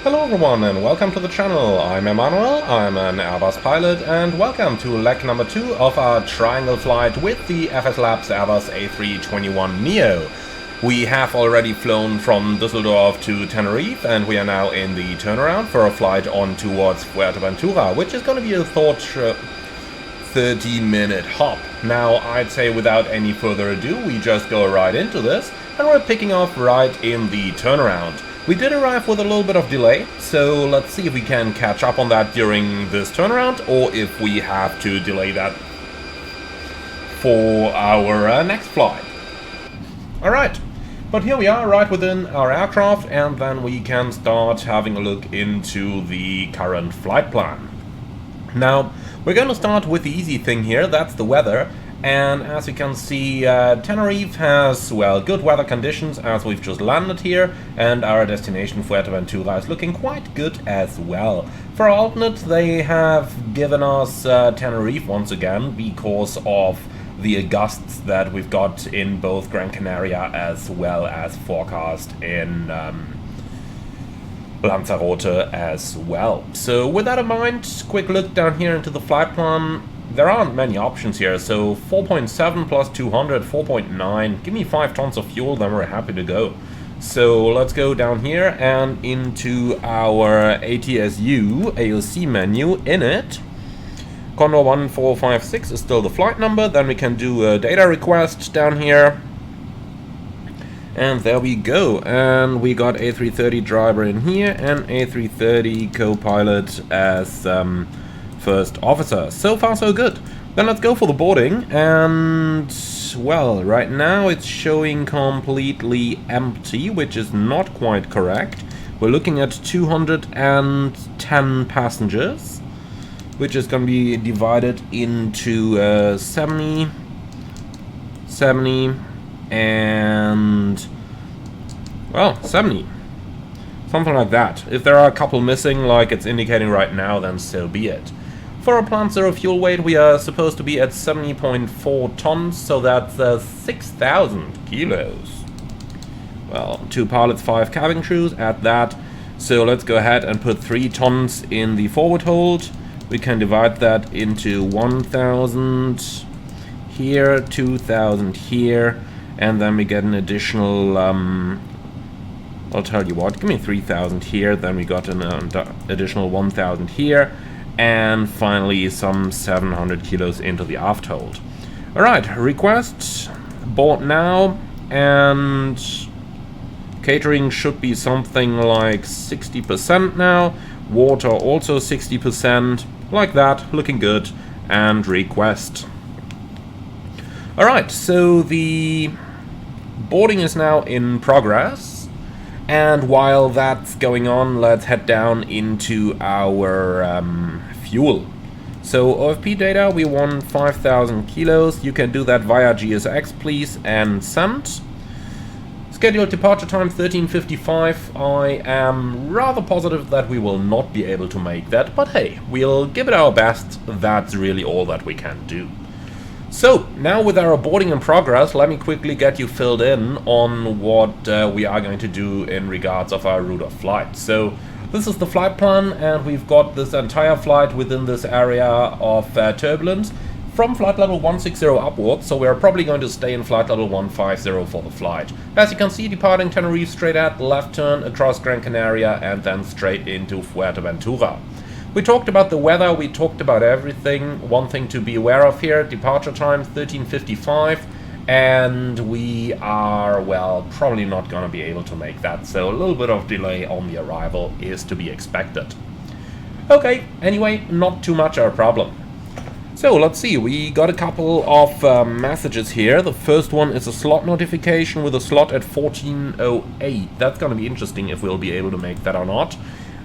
Hello everyone and welcome to the channel. I'm Emmanuel, I'm an Airbus pilot, and welcome to leg number 2 of our triangle flight with the FS Labs Airbus A321neo. We have already flown from Düsseldorf to Tenerife and we are now in the turnaround for a flight on towards Fuerteventura, which is going to be a thought 30-minute hop. Now I'd say without any further ado we just go right into this and we're picking off right in the turnaround. We did arrive with a little bit of delay, so let's see if we can catch up on that during this turnaround or if we have to delay that for our next flight. Alright, but here we are right within our aircraft and then we can start having a look into the current flight plan. Now, we're going to start with the easy thing here, that's the weather. And as you can see, Tenerife has, well, good weather conditions as we've just landed here, and our destination Fuerteventura is looking quite good as well. For alternate, they have given us Tenerife once again because of the gusts that we've got in both Gran Canaria as well as forecast in Lanzarote as well. So with that in mind, quick look down here into the flight plan. There aren't many options here, so 4.7 plus 200, 4.9, give me 5 tons of fuel, then we're happy to go. So let's go down here and into our ATSU AOC menu. In it, Condor 1456 is still the flight number, then we can do a data request down here. And there we go, and we got A330 driver in here and A330 co-pilot as first officer. So far so good. Then let's go for the boarding, and well, right now it's showing completely empty, which is not quite correct. We're looking at 210 passengers, which is going to be divided into 70 and well, 70. Something like that. If there are a couple missing, like it's indicating right now, then so be it. For our plant zero fuel weight, we are supposed to be at 70.4 tons, so that's 6,000 kilos. Well, 2 pilots, 5 cabin crews, add that. So let's go ahead and put 3 tons in the forward hold. We can divide that into 1,000 here, 2,000 here, and then we get an additional, I'll tell you what, give me 3,000 here, then we got an additional 1,000 here. And finally some 700 kilos into the aft hold. Alright, request, board now, and catering should be something like 60% now, water also 60%, like that, looking good, and request. Alright, so the boarding is now in progress, and while that's going on, let's head down into our fuel. So OFP data, we want 5,000 kilos. You can do that via GSX, please, and send. Scheduled departure time 13:55. I am rather positive that we will not be able to make that, but hey, we'll give it our best. That's really all that we can do. So, now with our boarding in progress, let me quickly get you filled in on what we are going to do in regards of our route of flight. So, this is the flight plan, and we've got this entire flight within this area of turbulence from flight level 160 upwards, so we're probably going to stay in flight level 150 for the flight. As you can see, departing Tenerife straight at, left turn across Gran Canaria, and then straight into Fuerteventura. We talked about the weather, we talked about everything. One thing to be aware of here, departure time 13:55, and we are, well, probably not going to be able to make that, so a little bit of delay on the arrival is to be expected. Okay, anyway, not too much our problem. So let's see, we got a couple of messages here. The first one is a slot notification with a slot at 14:08. That's going to be interesting if we'll be able to make that or not.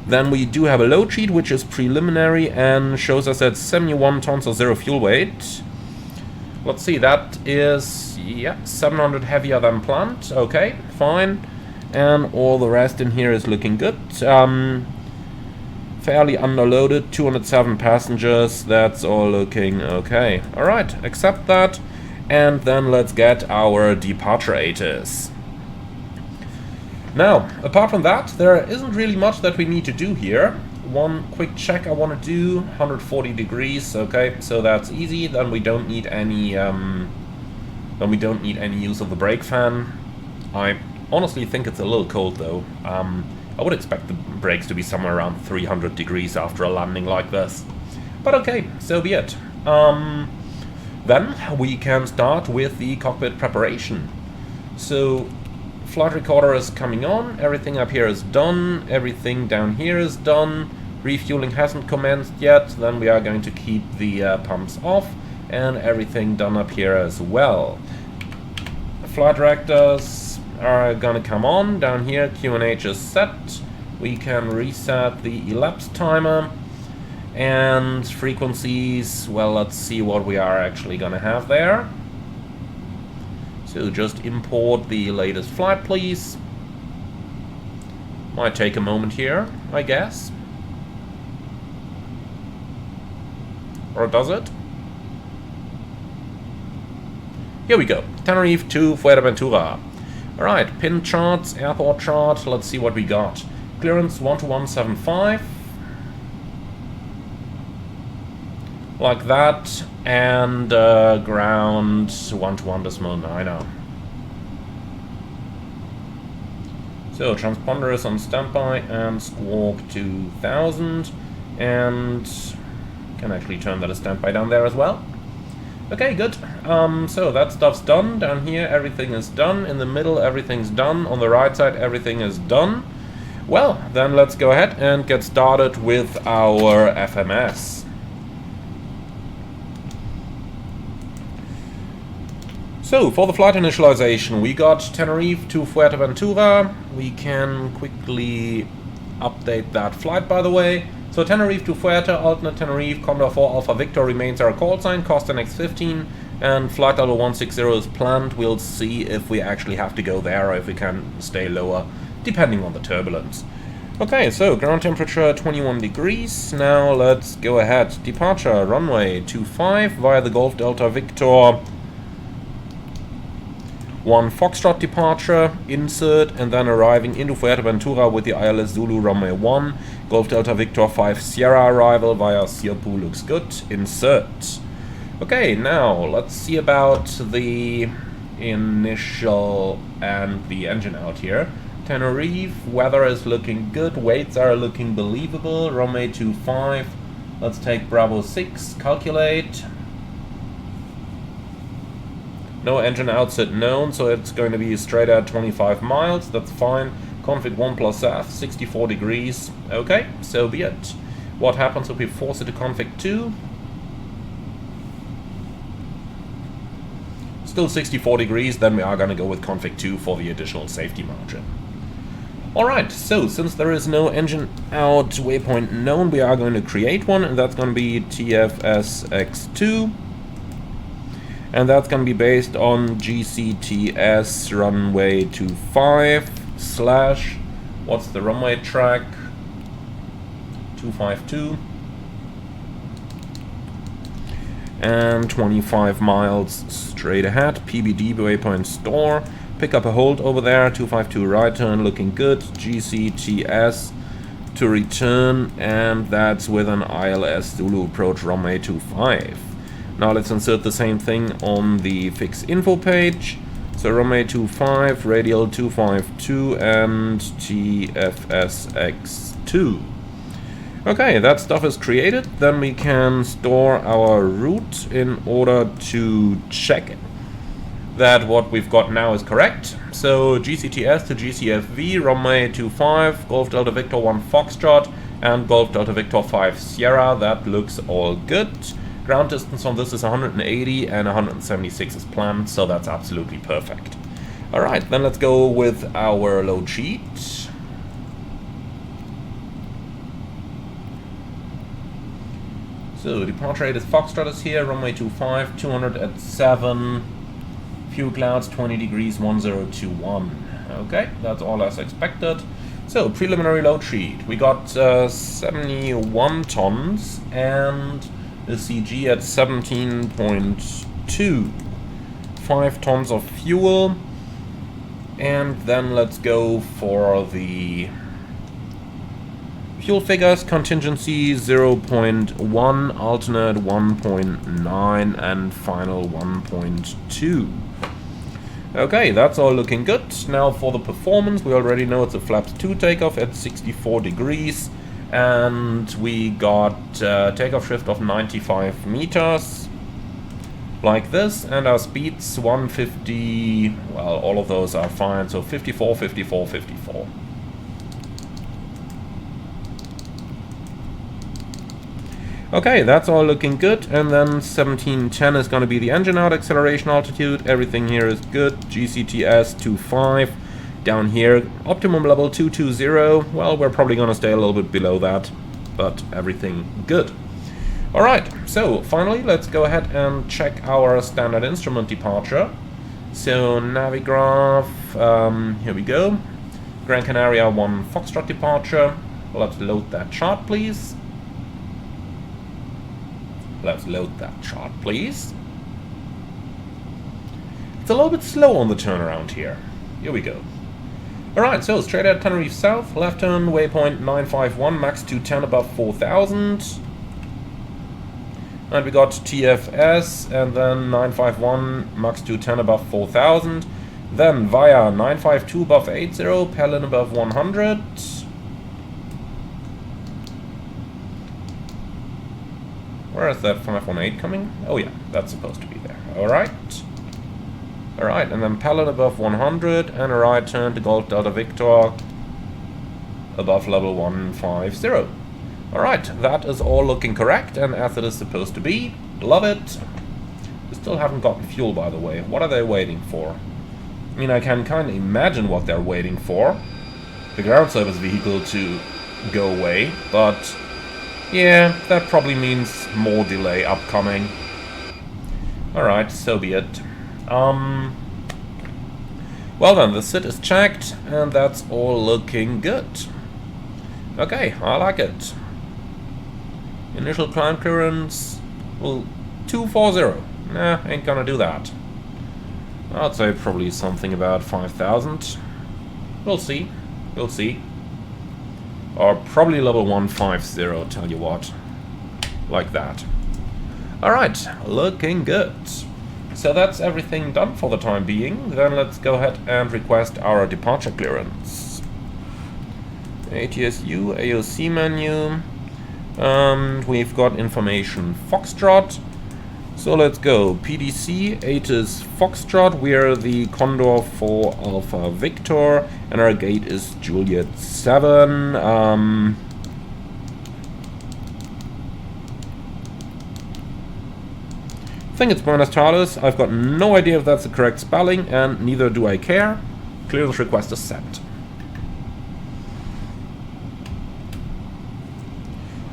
Then we do have a load sheet, which is preliminary and shows us at 71 tons of zero fuel weight. Let's see, that is, yeah, 700 heavier than planned. Okay, fine. And all the rest in here is looking good. Fairly underloaded, 207 passengers. That's all looking okay. Alright, accept that. And then let's get our departure ATIS. Now, apart from that, there isn't really much that we need to do here. One quick check I want to do, 140 degrees, okay, so that's easy. Then we don't need any use of the brake fan. I honestly think it's a little cold though. I would expect the brakes to be somewhere around 300 degrees after a landing like this. But okay, so be it. Then we can start with the cockpit preparation. So, flight recorder is coming on, everything up here is done, everything down here is done, refueling hasn't commenced yet, then we are going to keep the pumps off, and everything done up here as well. Flight directors are gonna come on, down here QNH is set, we can reset the elapsed timer, and frequencies, well, let's see what we are actually gonna have there. So just import the latest flight, please. Might take a moment here, I guess. Or does it? Here we go. Tenerife to Fuerteventura. Alright, pin charts, airport chart. Let's see what we got. Clearance 12175. Like that. And ground 121.90. So transponder is on standby and squawk 2000, and can actually turn that as standby down there as well. Okay, good. So that stuff's done. Down here everything is done. In the middle everything's done. On the right side everything is done. Well, then let's go ahead and get started with our FMS. So, for the flight initialization, we got Tenerife to Fuerteventura. We can quickly update that flight, by the way. So, Tenerife to Fuerte, alternate Tenerife, Condor 4 Alpha Victor remains our call sign, cost NX15, and flight level 160 is planned. We'll see if we actually have to go there or if we can stay lower, depending on the turbulence. Okay, so ground temperature 21 degrees. Now, let's go ahead. Departure, runway 25 via the Golf Delta Victor. 1 Foxtrot departure, insert, and then arriving into Fuerteventura with the ILS Zulu runway 1, Golf Delta Victor 5 Sierra arrival via Sirpu looks good, insert. Okay, now let's see about the initial and the engine out here. Tenerife, weather is looking good, weights are looking believable, runway 25, let's take Bravo 6, calculate. No engine outset known, so it's going to be straight at 25 miles, that's fine. Config 1 plus F, 64 degrees. Okay, so be it. What happens if we force it to config 2? Still 64 degrees, then we are going to go with config 2 for the additional safety margin. Alright, so since there is no engine out waypoint known, we are going to create one, and that's going to be TFSX2. And that's going to be based on GCTS runway 25 slash, what's the runway track? 252. And 25 miles straight ahead. PBD waypoint store. Pick up a hold over there. 252 right turn looking good. GCTS to return. And that's with an ILS Zulu approach runway 25. Now let's insert the same thing on the fix info page. So runway 25, radial 252 and TFSX2. Okay, that stuff is created. Then we can store our route in order to check that what we've got now is correct. So GCTS to GCFV, runway 25, Golf Delta Victor 1 Foxtrot and Golf Delta Victor 5 Sierra. That looks all good. Ground distance on this is 180 and 176 is planned, so that's absolutely perfect. Alright, then let's go with our load sheet. So, departure rate is Foxtrot is here, runway 25, 200 at 7, fuel clouds 20 degrees, 1021. Okay, that's all as expected. So, preliminary load sheet. We got 71 tons and the CG at 17.2, 5 tons of fuel, And then let's go for the fuel figures. Contingency 0.1, alternate 1.9, and final 1.2. Okay, that's all looking good. Now for the performance, we already know it's a flaps 2 takeoff at 64 degrees. And we got takeoff shift of 95 meters. Like this, and our speeds 150, well, all of those are fine, so 54, 54, 54. Okay, that's all looking good, and then 1710 is going to be the engine out acceleration altitude. Everything here is good. GCTS 25. Down here, optimum level 220. Well, we're probably going to stay a little bit below that, but everything good. Alright, so finally let's go ahead and check our standard instrument departure. So Navigraph, here we go. Gran Canaria 1 Foxtrot departure. Let's load that chart, please. Let's load that chart, please. It's a little bit slow on the turnaround here. Here we go. Alright, so straight at Tenerife South, left turn, waypoint 951, max 210 above 4000. And we got TFS, and then 951, max 210 above 4000. Then via 952 above 80, Pelin above 100. Where is that 518 coming? Oh yeah, that's supposed to be there. Alright. Alright, and then Pelin above 100, and a right turn to Golf Delta Victor above level 150. Alright, that is all looking correct and as it is supposed to be. Love it. We still haven't gotten fuel, by the way. What are they waiting for? I mean, I can kind of imagine what they're waiting for. The ground service vehicle to go away, but yeah, that probably means more delay upcoming. Alright, so be it. Well then, the SID is checked and that's all looking good. Okay, I like it. Initial climb clearance, well, 240. Nah, ain't gonna do that. I'd say probably something about 5,000. We'll see. We'll see. Or probably level 150, tell you what. Like that. Alright, looking good. So that's everything done for the time being. Then let's go ahead and request our departure clearance. ATSU, AOC menu. We've got information Foxtrot. So let's go. PDC, ATIS Foxtrot. We're the Condor for Alpha Victor. And our gate is Juliet 7. I think it's Buenos Tardes. I've got no idea if that's the correct spelling, and neither do I care. Clearance request is sent.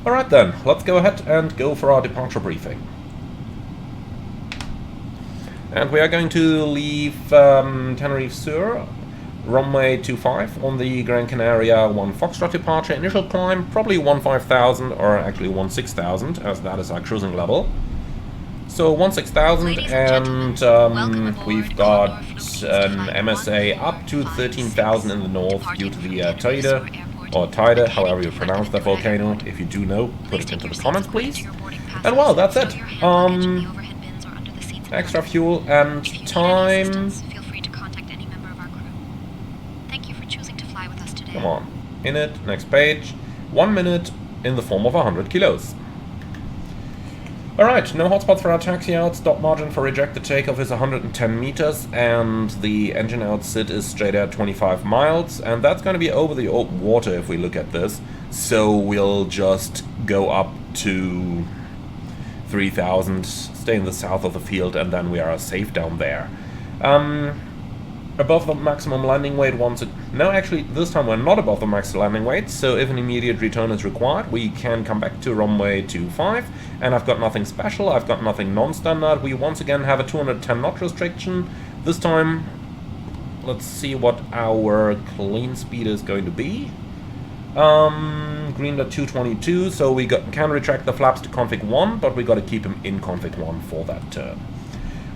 Alright then, let's go ahead and go for our departure briefing. And we are going to leave Tenerife Sur, runway 25 on the Gran Canaria 1 Foxtrot departure. Initial climb, probably 15,000 or actually 16,000, as that is our cruising level. So 16,000, and we've got an MSA up to 13,000 in the north due to the Teide, or Teide, however you pronounce that volcano. If you do know, put it into the comments, please. And well, that's it. Extra fuel and time. Come on. In it, next page. 1 minute in the form of 100 kilos. Alright, no hotspots for our taxi out. Stop margin for rejected takeoff is 110 meters, and the engine out SID is straight at 25 miles, and that's going to be over the open water if we look at this. So we'll just go up to 3,000, stay in the south of the field, and then we are safe down there. Above the maximum landing weight once no, actually, this time we're not above the max landing weight, so if an immediate return is required, we can come back to runway 25, and I've got nothing special, I've got nothing non-standard. We once again have a 210 knot restriction. This time, let's see what our clean speed is going to be. Green at 222, so we can retract the flaps to config 1, but we got to keep them in config 1 for that turn.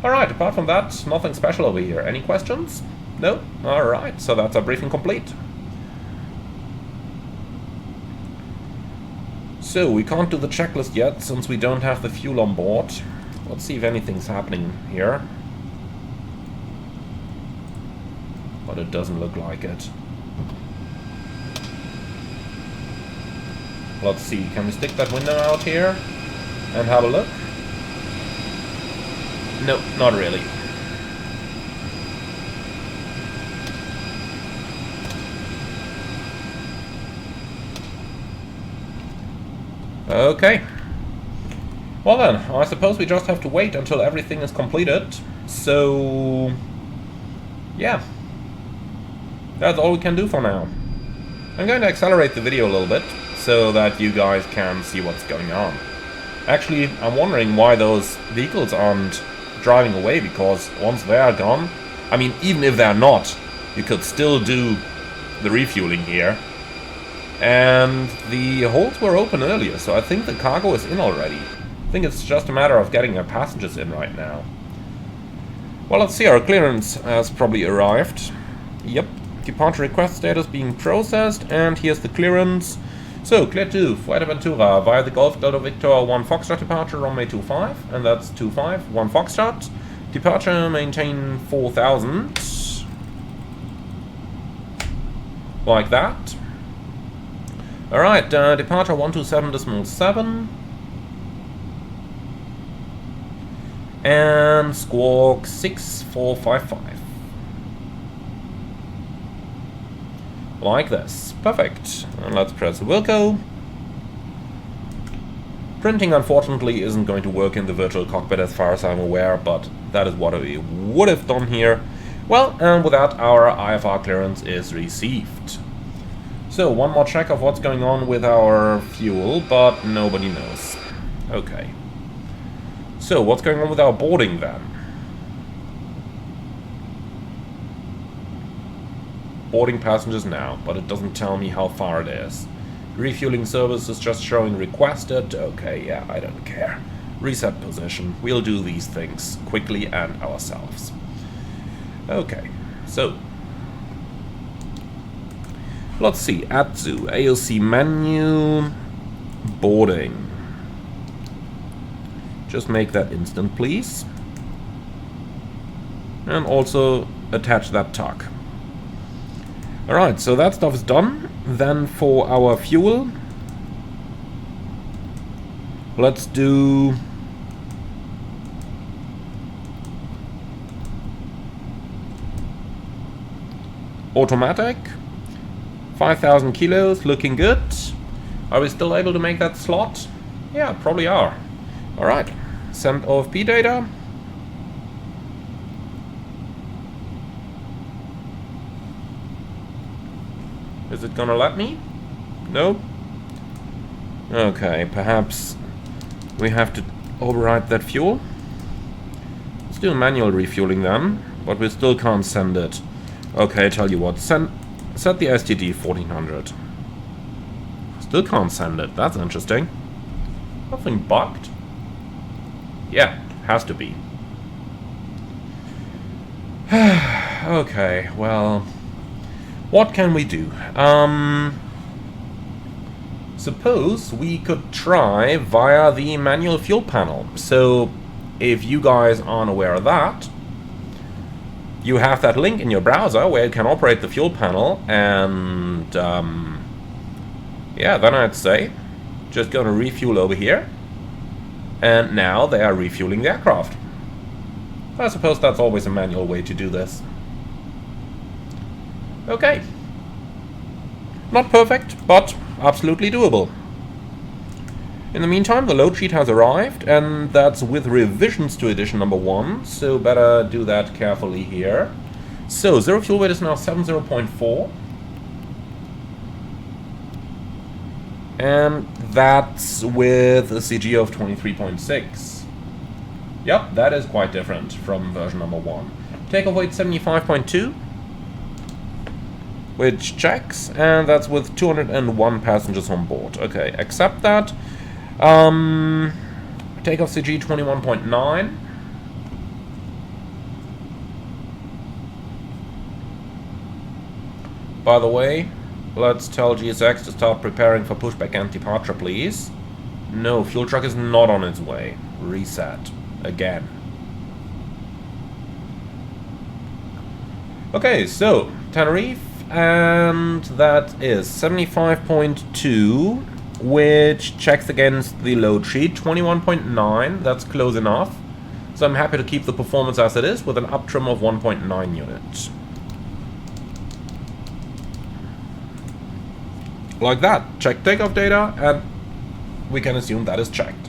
Alright, apart from that, nothing special over here. Any questions? No? Alright, so that's our briefing complete. So, we can't do the checklist yet, since we don't have the fuel on board. Let's see if anything's happening here. But it doesn't look like it. Let's see, can we stick that window out here and have a look? No, not really. Okay. Well then, I suppose we just have to wait until everything is completed. So, yeah. That's all we can do for now. I'm going to accelerate the video a little bit, so that you guys can see what's going on. Actually, I'm wondering why those vehicles aren't driving away, because once they are gone, I mean, even if they're not, you could still do the refueling here. And the holds were open earlier, so I think the cargo is in already. I think it's just a matter of getting our passengers in right now. Well, let's see, our clearance has probably arrived. Yep, departure request status being processed, and here's the clearance. So, clear to Fuerteventura via the Golf Delta Victor 1 Foxtrot departure, runway 25, and that's 25, 1 Foxtrot. Departure maintain 4000. Like that. Alright, departure 127.7. And squawk 6455. Like this. Perfect. And let's press Wilco. Printing, unfortunately, isn't going to work in the virtual cockpit as far as I'm aware, but that is what we would have done here. Well, and with that, our IFR clearance is received. So, one more check of what's going on with our fuel, but nobody knows. Okay. So, what's going on with our boarding then? Boarding passengers now, but it doesn't tell me how far it is. Refueling service is just showing requested. Okay, yeah, I don't care. Reset position. We'll do these things quickly and ourselves. Okay, so let's see. Atsu, AOC menu, boarding. Just make that instant, please. And also attach that tuck. Alright, so that stuff is done. Then for our fuel, let's do automatic. 5,000 kilos, looking good. Are we still able to make that slot? Yeah, probably are. Alright, send OFP data. Is it gonna let me? Nope. Okay, perhaps we have to override that fuel. Let's do manual refueling then, but we still can't send it. Okay, tell you what, set the STD 1400. Still can't send it, that's interesting. Nothing bugged? Yeah, has to be. Okay, well, what can we do? Suppose we could try via the manual fuel panel. So, if you guys aren't aware of that, you have that link in your browser where you can operate the fuel panel, and yeah, then I'd say just gonna refuel over here, and now they are refueling the aircraft. I suppose that's always a manual way to do this. Okay. Not perfect, but absolutely doable. In the meantime, the load sheet has arrived, and that's with revisions to edition number 1, so better do that carefully here. So, zero fuel weight is now 70.4. And that's with a CG of 23.6. Yep, that is quite different from version number 1. Takeoff weight 75.2. Which checks, and that's with 201 passengers on board. Okay, accept that. Takeoff CG 21.9. by the way, let's tell GSX to start preparing for pushback and departure, please. No, fuel truck is not on its way. Reset. Again. Okay, so, Tenerife, and that is 75.2, which checks against the load sheet, 21.9, that's close enough. So I'm happy to keep the performance as it is, with an up trim of 1.9 units. Like that, check takeoff data, and we can assume that is checked.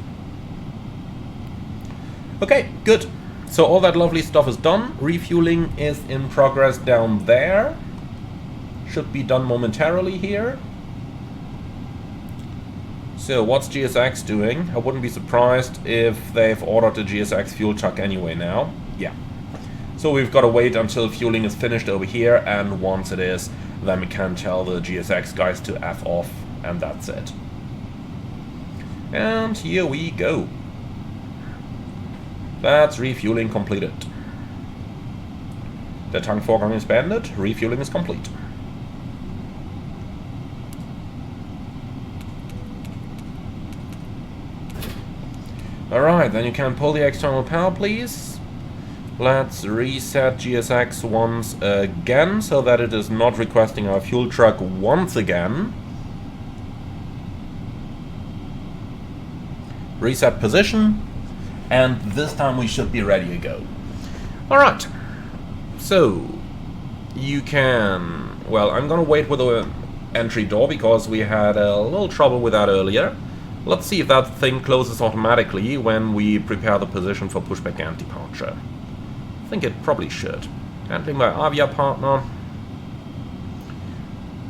Okay, good. So all that lovely stuff is done. Refueling is in progress down there. Should be done momentarily here. So what's GSX doing? I wouldn't be surprised if they've ordered a GSX fuel truck anyway now. Yeah. So we've got to wait until fueling is finished over here, and once it is, then we can tell the GSX guys to F off, and that's it. And here we go. That's refueling completed. Der Tankvorgang ist beendet, refueling is complete. Alright, then you can pull the external power, please. Let's reset GSX once again, so that it is not requesting our fuel truck once again. Reset position. And this time we should be ready to go. Alright, so you can, well, I'm gonna wait with the entry door because we had a little trouble with that earlier. Let's see if that thing closes automatically when we prepare the position for pushback and departure. I think it probably should. Handling by Avia partner.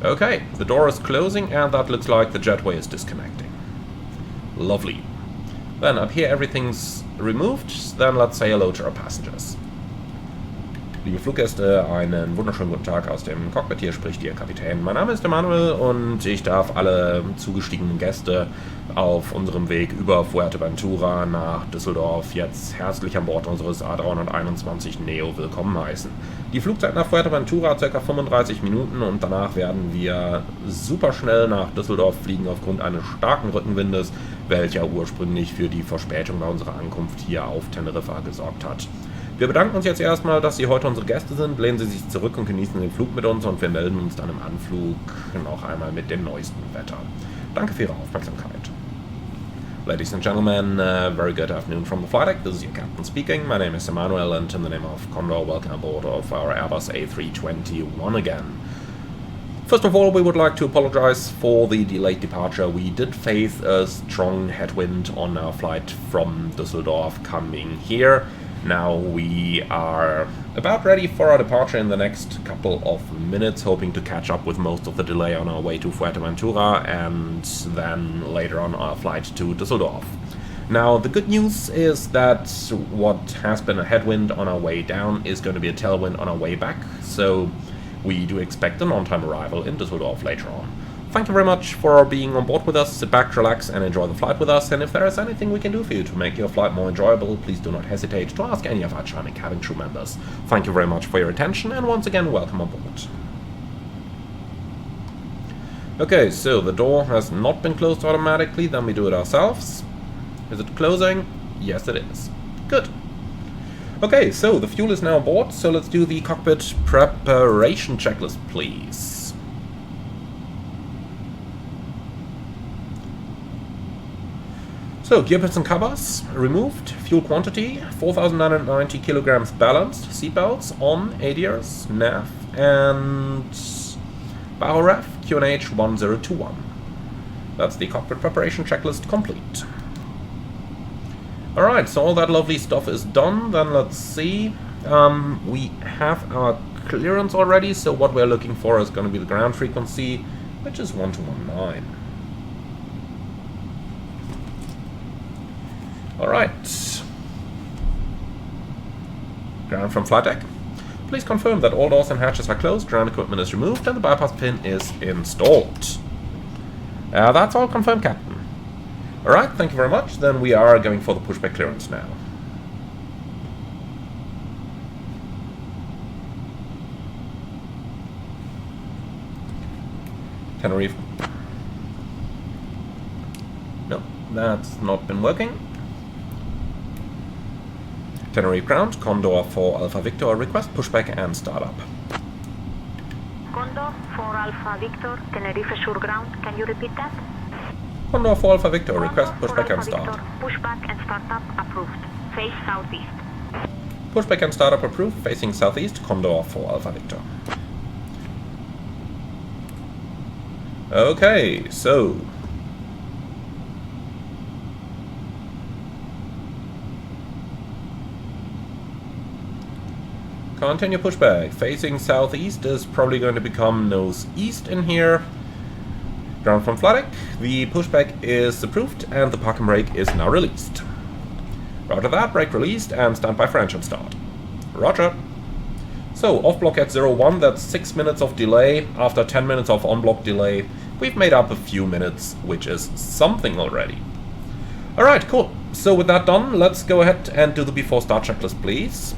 Okay, the door is closing and that looks like the jetway is disconnecting. Lovely. Then up here everything's removed, then let's say hello to our passengers. Liebe Fluggäste, einen wunderschönen guten Tag aus dem Cockpit, hier spricht Ihr Kapitän. Mein Name ist Emanuel und ich darf alle zugestiegenen Gäste auf unserem Weg über Fuerteventura nach Düsseldorf jetzt herzlich an Bord unseres A321neo willkommen heißen. Die Flugzeit nach Fuerteventura ca. 35 Minuten und danach werden wir super schnell nach Düsseldorf fliegen aufgrund eines starken Rückenwindes, welcher ursprünglich für die Verspätung bei unserer Ankunft hier auf Teneriffa gesorgt hat. Wir bedanken uns jetzt erstmal, dass Sie heute unsere Gäste sind. Lehnen Sie sich zurück und genießen den Flug mit uns und wir melden uns dann im Anflug noch einmal mit dem neuesten Wetter. Danke für Ihre Aufmerksamkeit. Ladies and gentlemen, very good afternoon from the flight deck. This is your captain speaking. My name is Emanuel and in the name of Condor, welcome aboard of our Airbus A321 again. First of all, we would like to apologize for the delayed departure. We did face a strong headwind on our flight from Düsseldorf coming here. Now we are about ready for our departure in the next couple of minutes, hoping to catch up with most of the delay on our way to Fuerteventura and then later on our flight to Düsseldorf. Now the good news is that what has been a headwind on our way down is going to be a tailwind on our way back, so we do expect an on-time arrival in Düsseldorf later on. Thank you very much for being on board with us. Sit back, relax, and enjoy the flight with us. And if there is anything we can do for you to make your flight more enjoyable, please do not hesitate to ask any of our charming cabin crew members. Thank you very much for your attention, and once again, welcome aboard. Okay, so the door has not been closed automatically, then we do it ourselves. Is it closing? Yes, it is. Good. Okay, so the fuel is now aboard, so let's do the cockpit preparation checklist, please. So, gear pits and covers removed, fuel quantity 4,990 kilograms balanced, seatbelts on, ADRs, nav, and Baroref QNH 1021. That's the cockpit preparation checklist complete. Alright, so all that lovely stuff is done. Then let's see. We have our clearance already, so what we're looking for is going to be the ground frequency, which is 1219. Alright. Ground from flight deck. Please confirm that all doors and hatches are closed, ground equipment is removed, and the bypass pin is installed. That's all confirmed, Captain. Alright, thank you very much. Then we are going for the pushback clearance now. Tenerife. No, that's not been working. Tenerife ground, Condor for Alpha Victor, request pushback and startup. Condor for Alpha Victor, Tenerife sure ground. Can you repeat that? Condor for Alpha Victor, request pushback and start. Victor, pushback and startup approved. Face southeast. Pushback and startup approved, facing southeast, Condor for Alpha Victor. Okay, so continue pushback. Facing southeast is probably going to become nose east in here. Ground from flight deck. The pushback is approved and the parking brake is now released. Roger that, brake released and stand by for engine start. Roger. So, off block at 01, that's 6 minutes of delay. After 10 minutes of on block delay, we've made up a few minutes, which is something already. Alright, cool. So with that done, let's go ahead and do the before start checklist, please.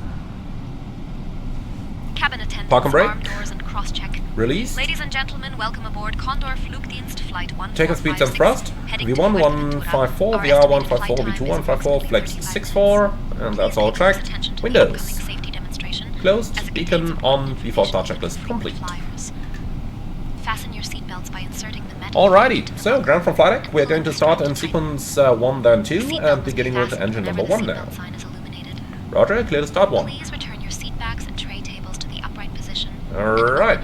Cabin attendants, parking brake. arm doors and cross-check. Release. Ladies and gentlemen, welcome aboard Condor Flugdienst Flight 1456. Takeoff speeds and thrust. V1 154, VR 154, V2 154, flex 64, and that's all checked. Windows. Closed, beacon on, before start checklist complete. Fasten your seatbelts by inserting the metal. Alrighty, so ground from flight deck, we're going to start in sequence 1 then 2, and beginning with engine number 1 now. Roger, clear to start 1. Please return your seat backs and tray tables to the upright position. Alright,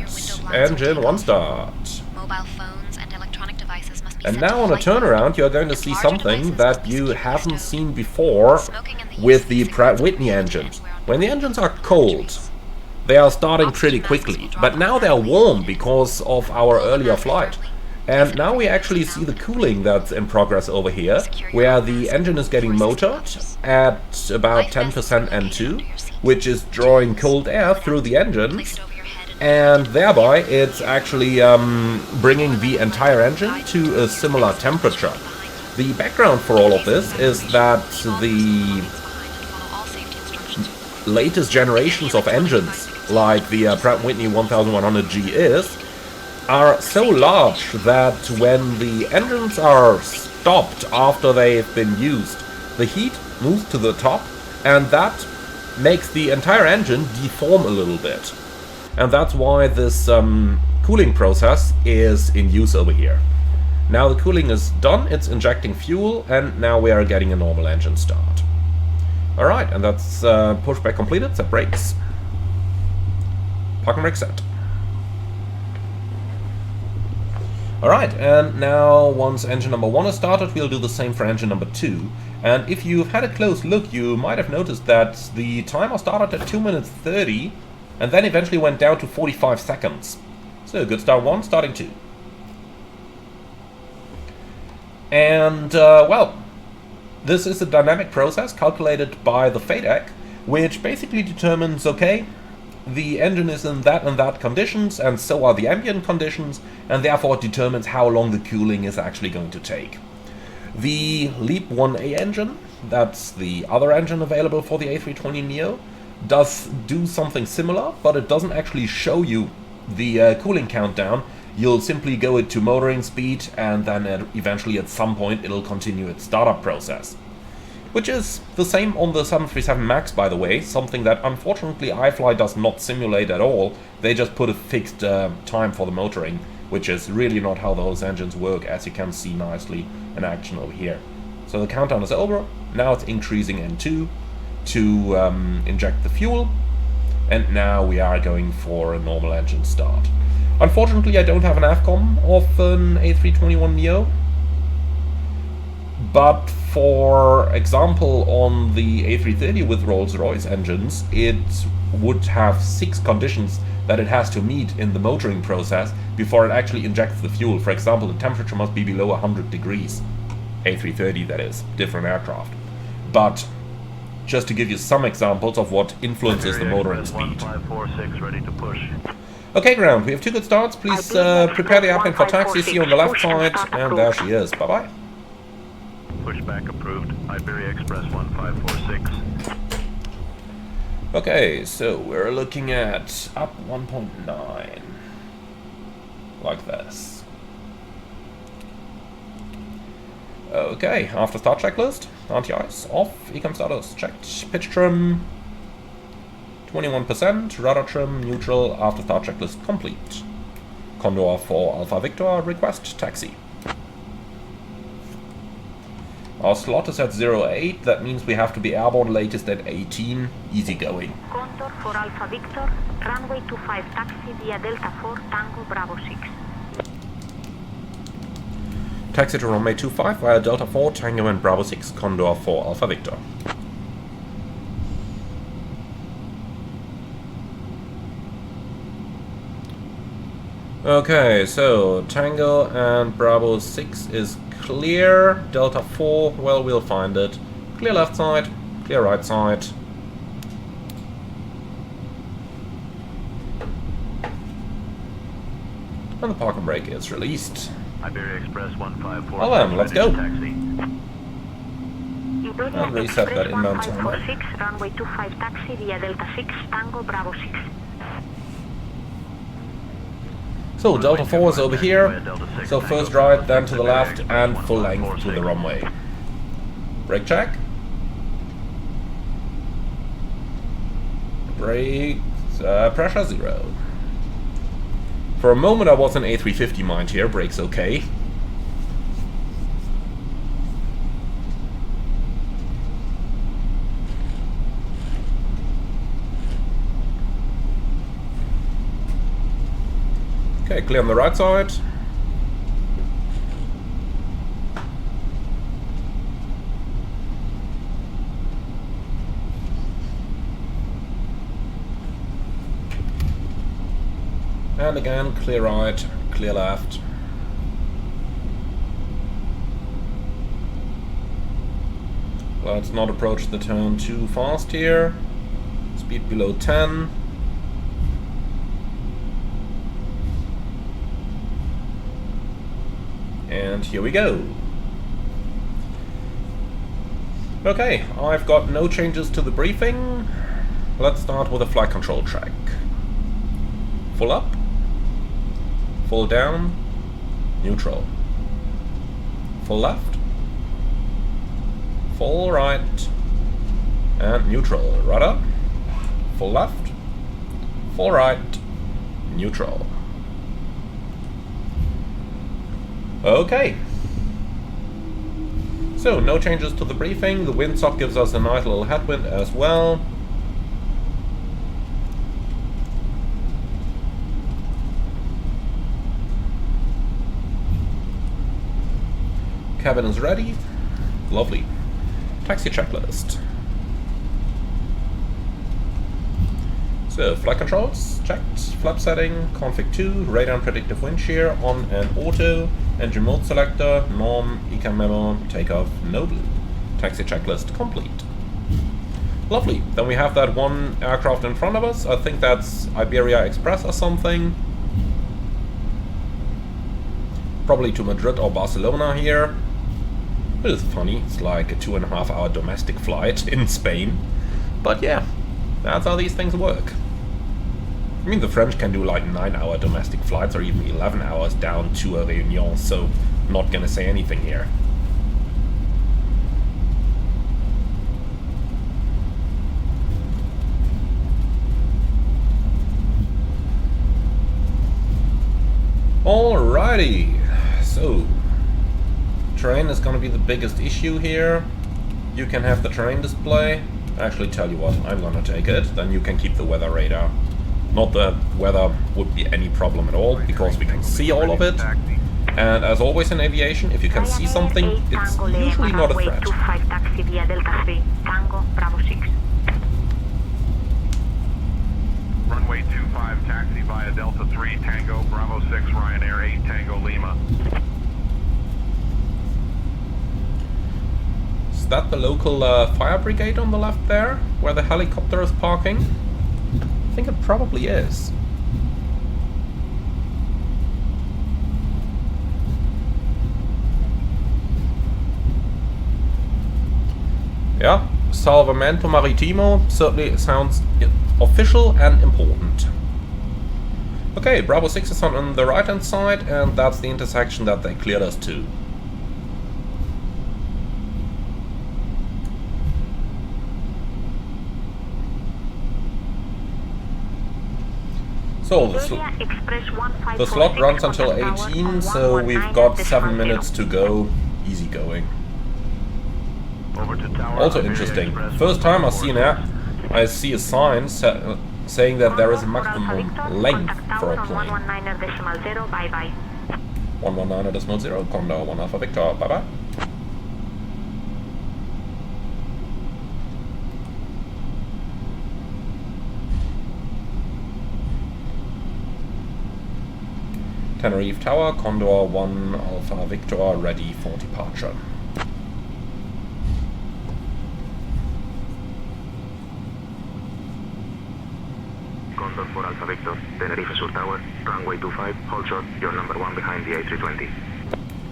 engine 1 start. Mobile phones and electronic devices must be And set now to on a flight turnaround mode. you're going to see something that you haven't seen before with the Pratt & Whitney engines. When the engines are cold, they are starting pretty quickly, but now they are warm because of our earlier flight. And now we actually see the cooling that's in progress over here, where the engine is getting motored at about 10% N2, which is drawing cold air through the engines, and thereby it's actually bringing the entire engine to a similar temperature. The background for all of this is that the latest generations of engines, like the Pratt & Whitney 1100G are so large that when the engines are stopped after they've been used, the heat moves to the top, and that makes the entire engine deform a little bit. And that's why this cooling process is in use over here. Now the cooling is done, it's injecting fuel, and now we are getting a normal engine start. Alright, and that's pushback completed, set brakes. Parking brake set. Alright, and now once engine number 1 is started, we'll do the same for engine number 2. And if you've had a close look, you might have noticed that the timer started at 2 minutes 30, and then eventually went down to 45 seconds. So good start 1, starting 2. And, well, this is a dynamic process calculated by the FADEC, which basically determines, okay, the engine is in that and that conditions, and so are the ambient conditions, and therefore it determines how long the cooling is actually going to take. The LEAP 1A engine, that's the other engine available for the A320neo, does do something similar, but it doesn't actually show you the cooling countdown. You'll simply go it to motoring speed, and then eventually at some point it'll continue its startup process. Which is the same on the 737 MAX, by the way, something that unfortunately iFly does not simulate at all. They just put a fixed time for the motoring, which is really not how those engines work, as you can see nicely in action over here. So the countdown is over, now it's increasing N2 to inject the fuel, and now we are going for a normal engine start. Unfortunately, I don't have an AFCOM of an A321neo, but for example on the A330 with Rolls-Royce engines, it would have 6 conditions that it has to meet in the motoring process before it actually injects the fuel. For example, the temperature must be below 100 degrees. A330, that is, different aircraft. But just to give you some examples of what influences the motoring speed. 1546 ready to push. Okay, ground, we have 2 good starts. Please prepare the airplane for taxi. See you on the left side, and there she is. Bye-bye. Pushback approved. Iberia Express 1546. Okay, so we're looking at up 1.9, like this. Okay, after start checklist, anti-ice off, ecom status checked, pitch trim 21%, rudder trim neutral, after start checklist complete. Condor for Alpha Victor, request taxi. Our slot is at 08, that means we have to be airborne latest at 18, easy going. Condor for Alpha Victor, runway 25 taxi via Delta 4 Tango Bravo 6. Taxi to runway 25 via Delta 4 Tango and Bravo 6, Condor for Alpha Victor. Okay, so Tango and Bravo 6 is clear. Delta 4, well, we'll find it. Clear left side, clear right side. And the parking brake is released. Iberia Express 154. Well then, let's go. Taxi. Iberia And reset that Express inbound time. 1546, runway 25 taxi via Delta 6 Tango Bravo 6. So Delta 4 is over here. So first right, then to the left, and full length to the runway. Brake check. Brake pressure 0. For a moment I was in A350 mind here, brakes okay. Okay, clear on the right side. And again, clear right, clear left. Let's not approach the turn too fast here. Speed below 10. And here we go. Okay, I've got no changes to the briefing. Let's start with a flight control track. Full up, full down, neutral. Full left, full right, and neutral. Rudder, full left, full right, neutral. Okay. So, no changes to the briefing. The windsock gives us a nice little headwind as well. Cabin is ready. Lovely. Taxi checklist. So, flight controls, checked. Flap setting, config 2, radar and predictive wind shear, on and auto. Engine mode selector, norm, ecam memo, takeoff, no blue. Taxi checklist complete. Lovely. Then we have that one aircraft in front of us. I think that's Iberia Express or something. Probably to Madrid or Barcelona here. It is funny, it's like a 2.5 hour domestic flight in Spain. But yeah, that's how these things work. I mean, the French can do like 9-hour domestic flights or even 11 hours down to a Réunion, so I'm not gonna say anything here. Alrighty, so terrain is gonna be the biggest issue here. You can have the terrain display. Actually, tell you what, I'm gonna take it, then you can keep the weather radar. Not that weather would be any problem at all, because we can see all of it. And as always in aviation, if you can see something, it's usually not a threat. 25 taxi via Delta 3, Tango, Bravo 6. Runway 25 taxi via Delta 3 Tango Bravo 6 Ryanair 8 Tango Lima. Is that the local fire brigade on the left there, where the helicopter is parking? I think it probably is. Yeah, Salvamento Maritimo certainly sounds official and important. Okay, Bravo 6 is on the right hand side, and that's the intersection that they cleared us to. So Iberia Express the slot 1546 runs until contact tower 18, on so we've got 7 119.0. minutes to go. Easy going. Over to tower. Also Iberia interesting. Express First time I see a sign saying that there is a maximum length for a plane. 119.0, bye bye. 119.0, Condor 1 Alpha Victor, bye bye. Tenerife Tower, Condor 1 Alpha Victor, ready for departure. Condor 4 Alpha Victor, Tenerife Sur Tower, runway 25, hold short, you're number 1 behind the A320.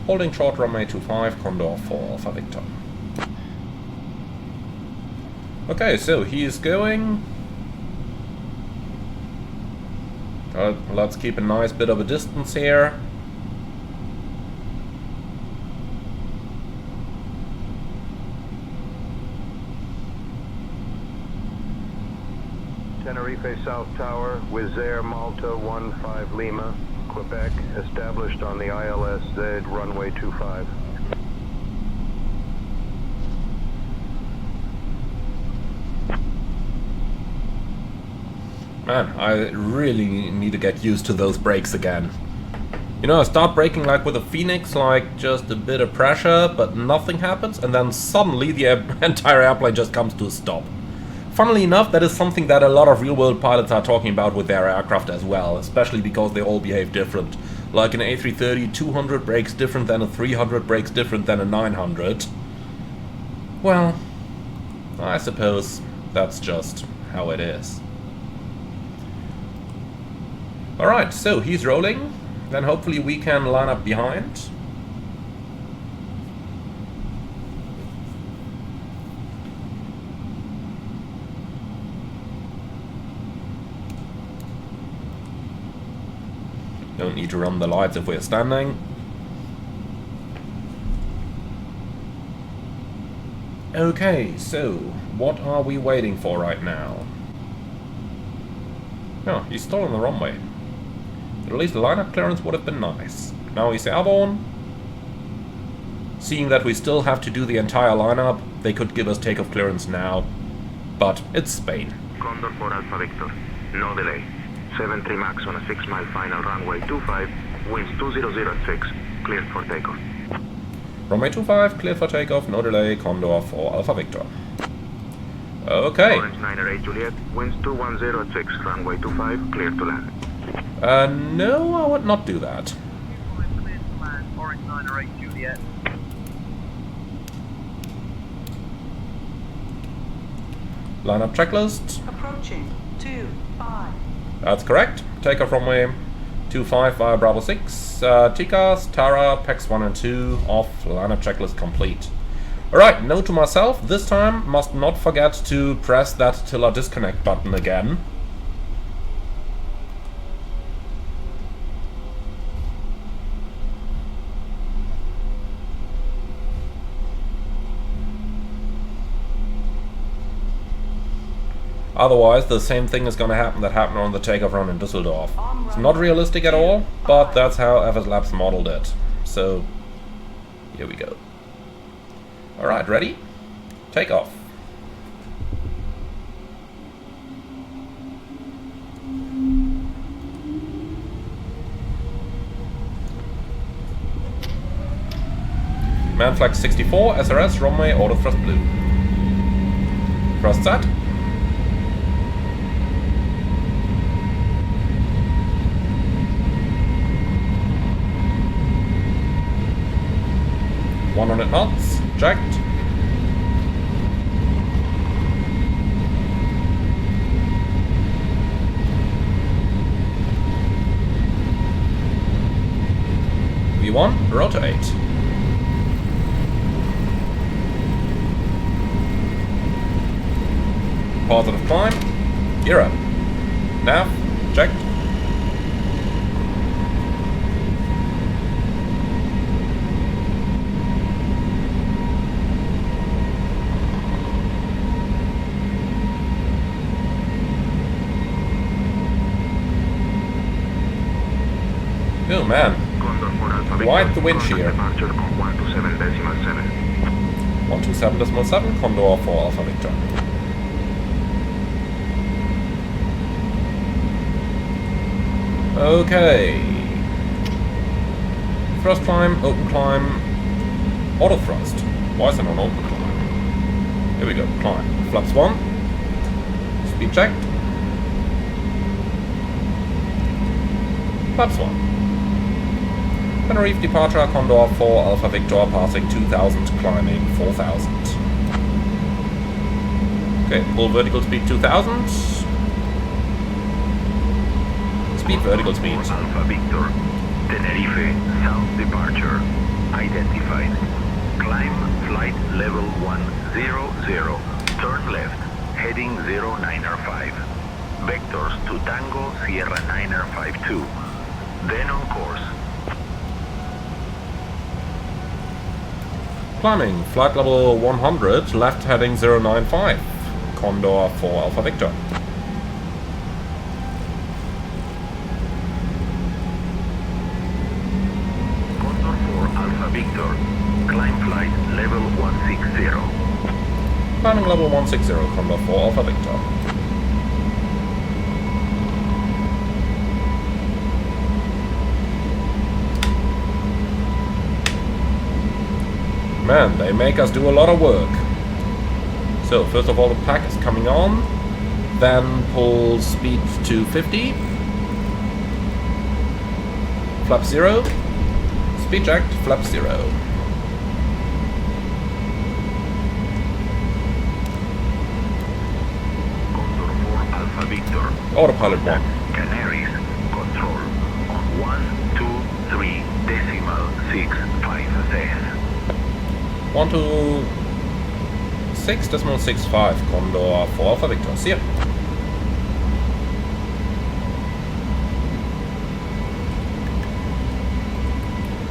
Holding short runway 25, Condor 4 Alpha Victor. Okay, so he is going. Let's keep a nice bit of a distance here. Tenerife South Tower, Wizz Air Malta 15 Lima, Quebec, established on the ILS Z runway 25. Man, I really need to get used to those brakes again. You know, I start braking like with a Phoenix, like just a bit of pressure, but nothing happens, and then suddenly the entire airplane just comes to a stop. Funnily enough, that is something that a lot of real-world pilots are talking about with their aircraft as well, especially because they all behave different. Like an A330, 200 brakes different than a 300 brakes different than a 900. Well, I suppose that's just how it is. Alright, so he's rolling, then hopefully we can line up behind. Don't need to run the lights if we're standing. Okay, so what are we waiting for right now? Oh, he's still on the runway. At least the lineup clearance would have been nice. Now he's airborne. Seeing that we still have to do the entire lineup, they could give us takeoff clearance now. But it's Spain. Condor 4 Alpha Victor, no delay. 73 max on a 6-mile final runway 25, winds 200 at 6, cleared for takeoff. Runway 25, cleared for takeoff, no delay, Condor 4 Alpha Victor. Okay. Orange 908 Juliet, winds 210 at 6, runway 25, cleared to land. No, I would not do that. Cleared to land, Orange 908 Juliet. Lineup checklist. Approaching 25. That's correct. Takeoff runway 25 via Bravo 6. TCAS, Tara, PEX 1 and 2 off. Lineup checklist complete. Alright, note to myself, this time must not forget to press that Tiller disconnect button again. Otherwise, the same thing is going to happen that happened on the takeoff run in Düsseldorf. It's not realistic at all, but that's how FS Labs modeled it. So, here we go. Alright, ready? Take off. Man flag 64, SRS, runway, auto thrust blue. Thrust set. .100 knots, checked. V1, rotate. Positive climb, gear up. Nav, checked. Oh man, Condor 4 Alpha Victor. quite the wind Contact shear. departure on 127.7. 127.7, Condor 4 Alpha Victor. Okay. Thrust climb, open climb, auto thrust. Why is it on open climb? Here we go, climb. Flaps 1. Speed check. Flaps 1. Tenerife departure, Condor 4 Alpha Victor, passing 2000, climbing 4000. Okay, full vertical speed 2000. Speed vertical speed. Alpha Victor. Tenerife, south departure. Identified. Climb flight level 100. Turn left, heading 095. Vectors to Tango Sierra 952. Then on course. Climbing, flight level 100, left heading 095. Condor 4 Alpha Victor. Condor 4 Alpha Victor. Climb flight level 160. Climbing level 160, Condor 4 Alpha Victor. Man, they make us do a lot of work. So, first of all, the pack is coming on. Then pull speed to 50. Flap 0. Speed checked, flap 0. Condor 4 Alpha Victor. Autopilot 1. Canaries. Control. On 123.65 126.65, Condor 4 Alpha Victor. See ya.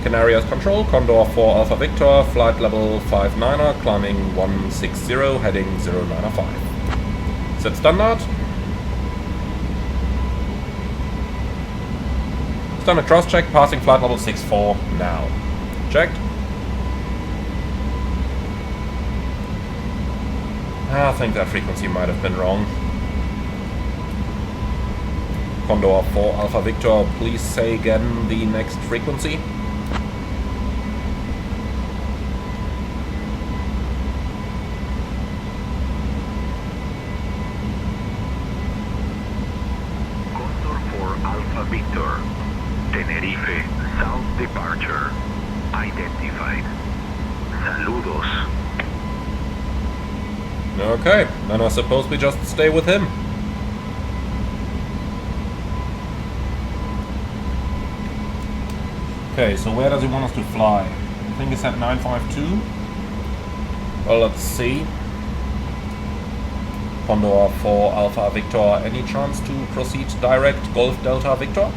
Canarias control, Condor 4 Alpha Victor, flight level 59er, climbing 160, heading 095. Set standard. Standard cross check, passing flight level 64 now. Checked. I think that frequency might have been wrong. Condor 4 Alpha Victor, please say again the next frequency. Condor 4 Alpha Victor. Tenerife, south departure. Identified. Saludos. Okay, then I suppose we just stay with him. Okay, so where does he want us to fly? I think it's at 952. Well, let's see. Condor 4 Alpha Victor, any chance to proceed direct Golf Delta Victor?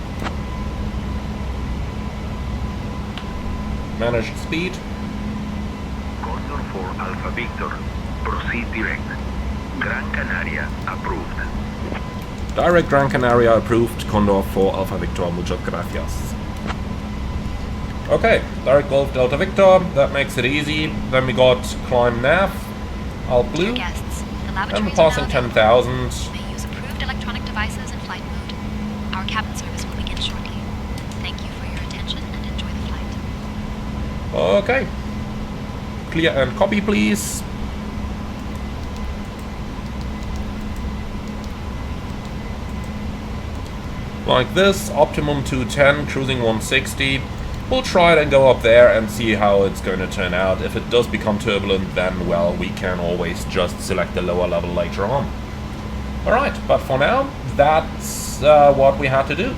Managed speed. Condor 4 Alpha Victor. Proceed direct. Gran Canaria approved. Direct Gran Canaria approved, Condor 4 Alpha Victor, muchas gracias. Okay, direct Golf Delta Victor, that makes it easy. Then we got climb nav, all blue, Dear guests, the and lavatories we're passing are now 10,000. available. May use approved electronic devices in flight mode. Our cabin service will begin shortly. Thank you for your attention and enjoy the flight. Okay. Clear and copy, please. Like this, optimum 210, cruising 160. We'll try it and go up there and see how it's going to turn out. If it does become turbulent, then, well, we can always just select the lower level later on. Alright, but for now, that's what we had to do.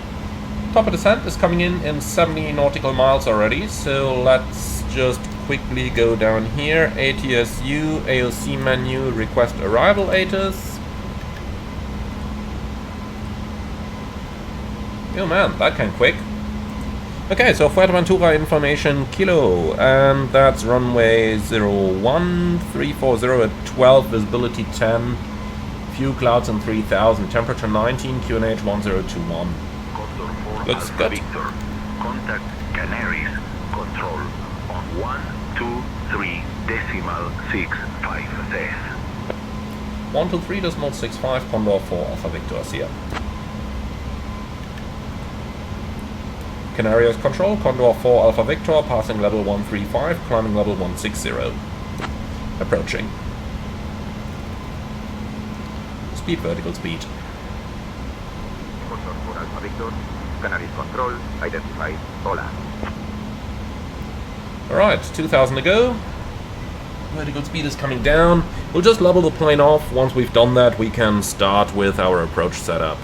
Top of descent is coming in 70 nautical miles already, so let's just quickly go down here. ATSU, AOC menu, request arrival ATIS. Oh man, that came quick. Okay, so Fuerteventura information kilo, and that's runway 01340 at 12, visibility 10, few clouds and 3000, temperature 19, QNH 1021. Condor 4 Looks Alpha good. Victor. Contact Canaries Control on 123.65 123.65 Condor 4 Alpha Victor, see ya. Canarios Control, Condor 4 Alpha Victor, passing level 135, climbing level 160. Approaching. Speed, vertical speed. Condor 4 Alpha Victor, Canaries Control, identified. Hola. Alright, 2000 to go. Vertical speed is coming down. We'll just level the plane off. Once we've done that, we can start with our approach setup.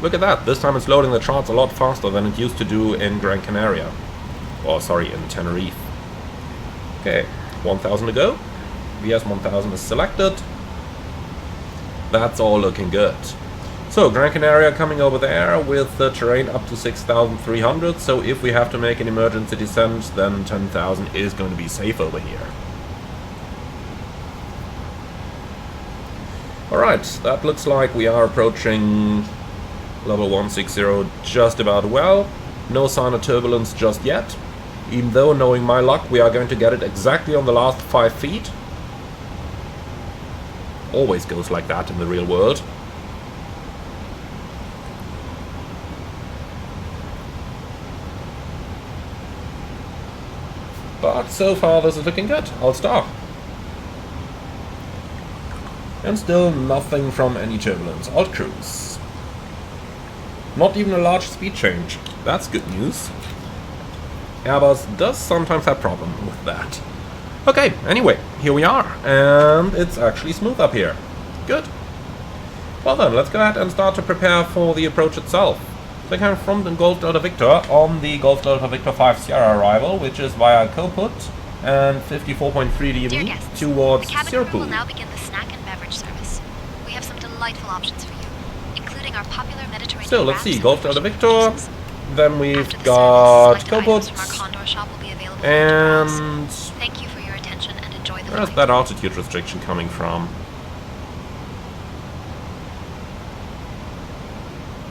Look at that, this time it's loading the charts a lot faster than it used to do in Gran Canaria. Oh, sorry, in Tenerife. Okay, 1000 to go. VS 1000 is selected. That's all looking good. So, Gran Canaria coming over there with the terrain up to 6,300, so if we have to make an emergency descent, then 10,000 is going to be safe over here. Alright, that looks like we are approaching level 160 just about well. No sign of turbulence just yet, even though, knowing my luck, we are going to get it exactly on the last 5 feet. Always goes like that in the real world. But so far this is looking good. I'll start. And still nothing from any turbulence. Alt cruise. Not even a large speed change. That's good news. Airbus does sometimes have problems with that. Okay, anyway, here we are. And it's actually smooth up here. Good. Well then, let's go ahead and start to prepare for the approach itself. So coming from the Golf Delta Victor on the Golf Delta Victor 5 Sierra arrival, which is via Coput and 54.3 dB towards the cabin crew will Sirpu. now begin the snack and beverage service. We have some delightful options for you, including our popular Mediterranean So let's see, wraps Golf and Delta fresh Victor, juices. then we've After the got service, select items from our Coput, Condor shop will be available for you to browse. and Thank you for your attention and enjoy the where's flight. that altitude restriction coming from?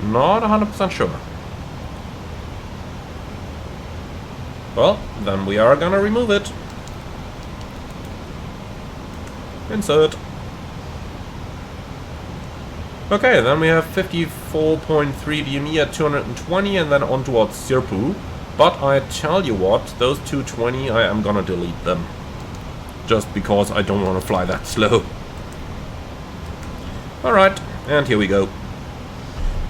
Not 100% sure. Well, then we are gonna remove it. Insert. Okay, then we have 54.3 DME at 220 and then on towards Sirpu. But I tell you what, those 220, I am gonna delete them. Just because I don't want to fly that slow. Alright, and here we go.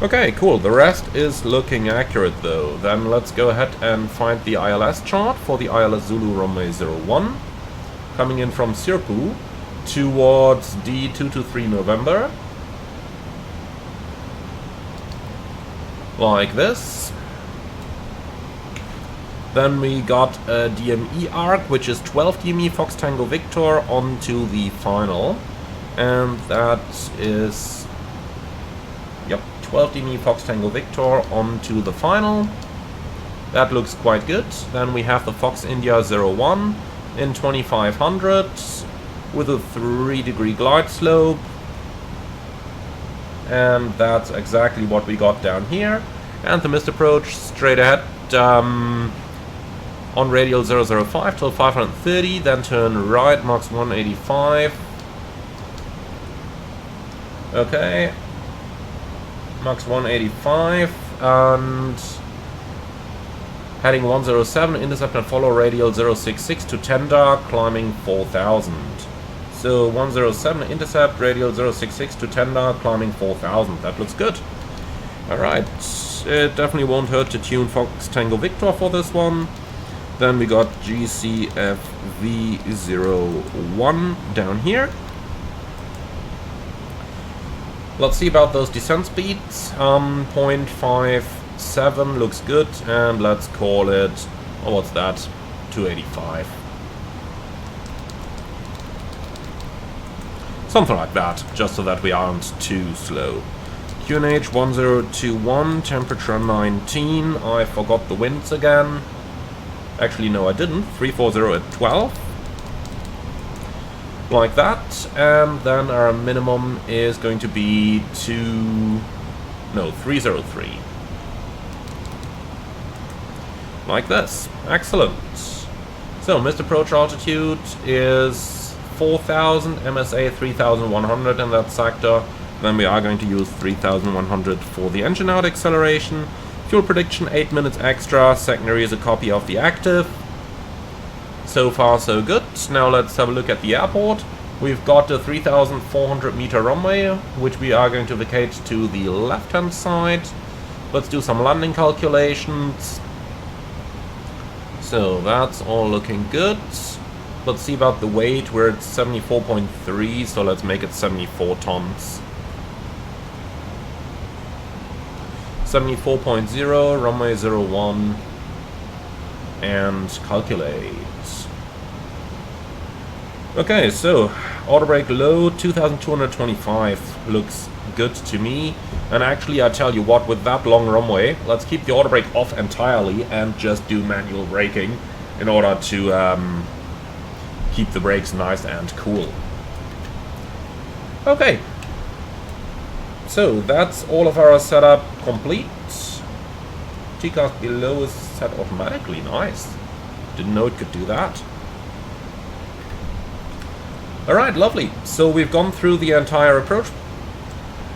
Okay, cool. The rest is looking accurate though. Then let's go ahead and find the ILS chart for the ILS Zulu runway 01. Coming in from Sirpu towards D223 November. Like this. Then we got a DME arc, which is 12 DME Fox Tango Victor onto the final. And that is... Yep, 12 DME Fox Tango Victor onto the final. That looks quite good. Then we have the Fox India 01 in 2500 with a 3-degree glide slope. And that's exactly what we got down here. And the missed approach straight ahead on radial 005 till 530, then turn right, Max 185. Okay. Max 185 and heading 107, intercept and follow radial 066 to Tenda, climbing 4000. So 107 intercept, radial 066 to Tenda, climbing 4000. That looks good. Alright, it definitely won't hurt to tune Fox Tango Victor for this one. Then we got GCFV01 down here. Let's see about those descent speeds. 0.57 looks good, and let's call it, oh, what's that? 285. Something like that, just so that we aren't too slow. QNH 1021, temperature 19. I forgot the winds again. Actually, no, I didn't. 340 at 12. like that, and then our minimum is going to be 303. Like this. Excellent. So missed approach altitude is 4000, MSA 3100 in that sector. Then we are going to use 3100 for the engine out acceleration. Fuel prediction 8 minutes extra. Secondary is a copy of the active. So far so good. Now let's have a look at the airport. We've got a 3,400 meter runway, which we are going to vacate to the left hand side. Let's do some landing calculations. So that's all looking good. Let's see about the weight. We're at 74.3, so let's make it 74 tons. 74.0, runway 01, and calculate. Okay, so auto brake low, 2225 looks good to me. And actually, I tell you what, with that long runway, let's keep the auto brake off entirely and just do manual braking in order to keep the brakes nice and cool. Okay. So that's all of our setup complete. Takeoff below is set automatically. Nice. Didn't know it could do that. Alright, lovely. So we've gone through the entire approach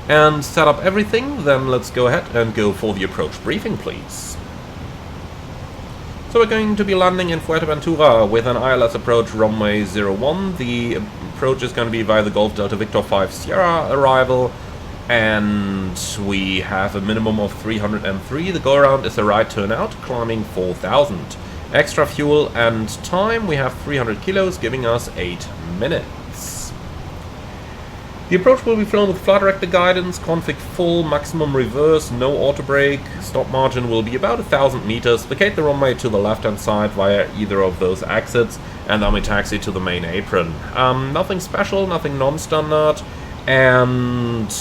and set up everything. Then let's go ahead and go for the approach briefing, please. So we're going to be landing in Fuerteventura with an ILS approach runway 01. The approach is going to be via the Golf Delta Victor 5 Sierra arrival. And we have a minimum of 303. The go-around is a right turnout, climbing 4,000. Extra fuel and time, we have 300 kilos, giving us 8 minutes. The approach will be flown with flight director guidance, config full, maximum reverse, no auto brake. Stop margin will be about 1,000 meters. Vacate the runway to the left-hand side via either of those exits, and then we taxi to the main apron. Nothing special, nothing non-standard, and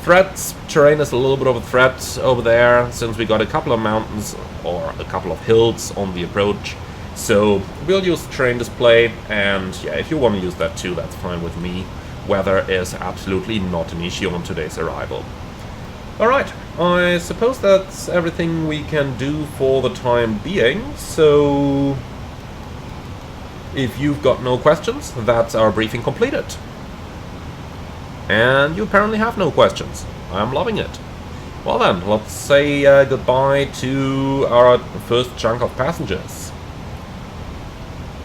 threats. Terrain is a little bit of a threat over there, since we got a couple of mountains or a couple of hills on the approach. So we'll use the terrain display, and yeah, if you want to use that too, that's fine with me. Weather is absolutely not an issue on today's arrival. Alright, I suppose that's everything we can do for the time being, so if you've got no questions, that's our briefing completed. And you apparently have no questions. I'm loving it. Well then, let's say goodbye to our first chunk of passengers.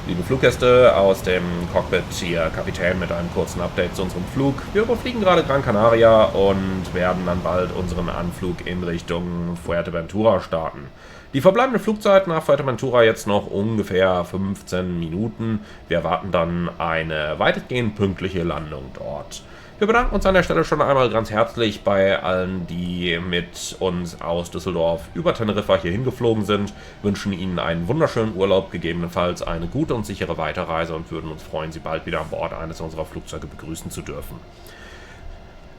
Liebe Fluggäste, aus dem Cockpit hier Kapitän mit einem kurzen Update zu unserem Flug. Wir überfliegen gerade Gran Canaria und werden dann bald unseren Anflug in Richtung Fuerteventura starten. Die verbleibende Flugzeit nach Fuerteventura jetzt noch ungefähr 15 Minuten. Wir erwarten dann eine weitestgehend pünktliche Landung dort. Wir bedanken uns an der Stelle schon einmal ganz herzlich bei allen, die mit uns aus Düsseldorf über Teneriffa hier hingeflogen sind, wünschen Ihnen einen wunderschönen Urlaub, gegebenenfalls eine gute und sichere Weiterreise und würden uns freuen, Sie bald wieder an Bord eines unserer Flugzeuge begrüßen zu dürfen.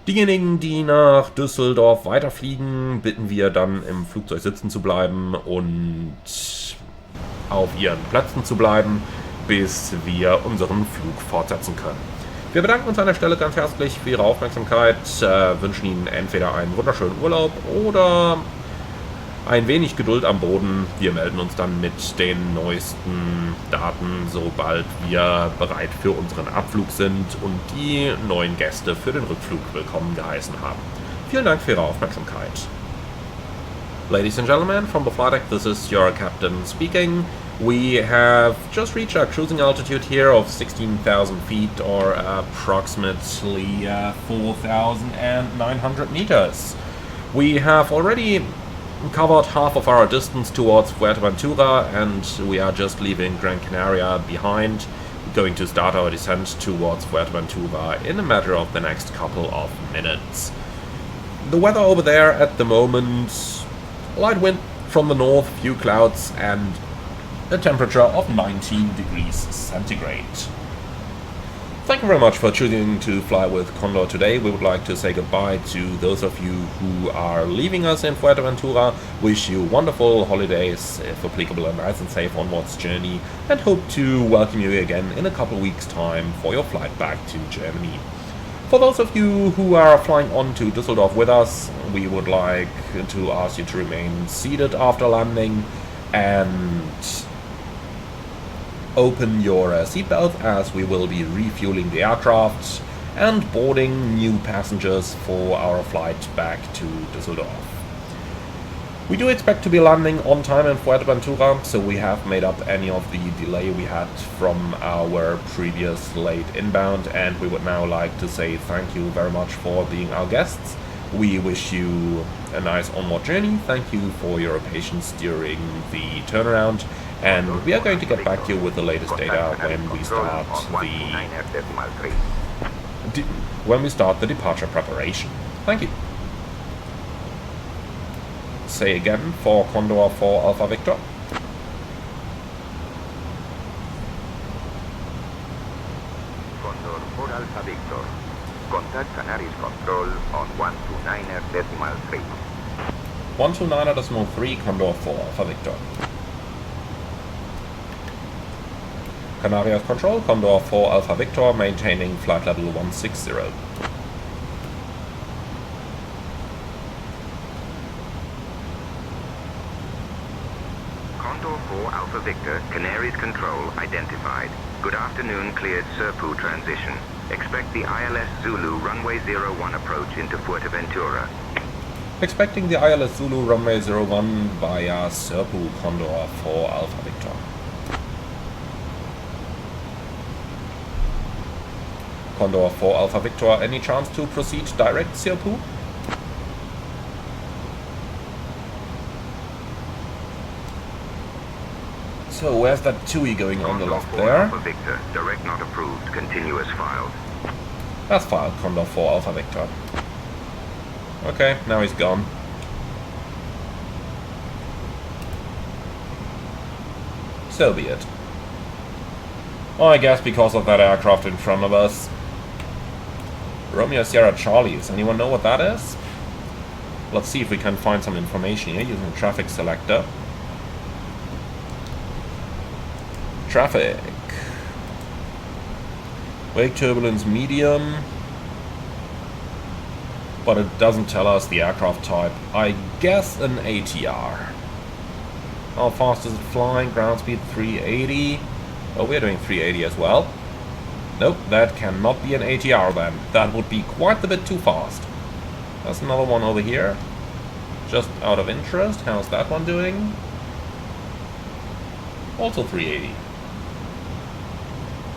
Diejenigen, die nach Düsseldorf weiterfliegen, bitten wir dann im Flugzeug sitzen zu bleiben und auf ihren Plätzen zu bleiben, bis wir unseren Flug fortsetzen können. Wir bedanken uns an der Stelle ganz herzlich für Ihre Aufmerksamkeit, wünschen Ihnen entweder einen wunderschönen Urlaub oder ein wenig Geduld am Boden. Wir melden uns dann mit den neuesten Daten, sobald wir bereit für unseren Abflug sind und die neuen Gäste für den Rückflug willkommen geheißen haben. Vielen Dank für Ihre Aufmerksamkeit. Ladies and gentlemen, from the flight deck, this is your captain speaking. We have just reached our cruising altitude here of 16,000 feet, or approximately 4,900 meters. We have already covered half of our distance towards Fuerteventura, and we are just leaving Gran Canaria behind, going to start our descent towards Fuerteventura in a matter of the next couple of minutes. The weather over there at the moment, light wind from the north, few clouds, and a temperature of 19 degrees centigrade. Thank you very much for choosing to fly with Condor today. We would like to say goodbye to those of you who are leaving us in Fuerteventura. Wish you wonderful holidays, if applicable, a nice and safe onwards journey, and hope to welcome you again in a couple of weeks' time for your flight back to Germany. For those of you who are flying on to Düsseldorf with us, we would like to ask you to remain seated after landing and open your seatbelt, as we will be refueling the aircraft and boarding new passengers for our flight back to Düsseldorf. We do expect to be landing on time in Fuerteventura, so we have made up any of the delay we had from our previous late inbound, and we would now like to say thank you very much for being our guests. We wish you a nice onward journey. Thank you for your patience during the turnaround, and we are going to get back to you with the latest data when we start the departure preparation. Thank you. Say again for Condor 4 Alpha Victor. Condor 4 Alpha Victor. Contact Canaries Control on 129.3. 129.3, Condor 4 Alpha Victor. Canarias Control, Condor 4 Alpha Victor, maintaining flight level 160. Condor 4 Alpha Victor, Canaries Control identified. Good afternoon, cleared Serpu transition. Expect the ILS Zulu runway 01 approach into Fuerteventura. Expecting the ILS Zulu runway 01 via Serpu, Condor 4 Alpha Victor. Condor 4 Alpha Victor, any chance to proceed direct Serpu? So where's that TUI going on the left there? Alpha Victor, direct not approved, continuous filed. That's filed, Condor 4 Alpha Victor. Okay, now he's gone. So be it. Oh, I guess because of that aircraft in front of us. Romeo Sierra Charlie, does anyone know what that is? Let's see if we can find some information here using the traffic selector. Traffic. Wake turbulence medium. But it doesn't tell us the aircraft type. I guess an ATR. How fast is it flying? Ground speed 380. Oh, we're doing 380 as well. Nope, that cannot be an ATR then. That would be quite a bit too fast. There's another one over here. Just out of interest, how's that one doing? Also 380.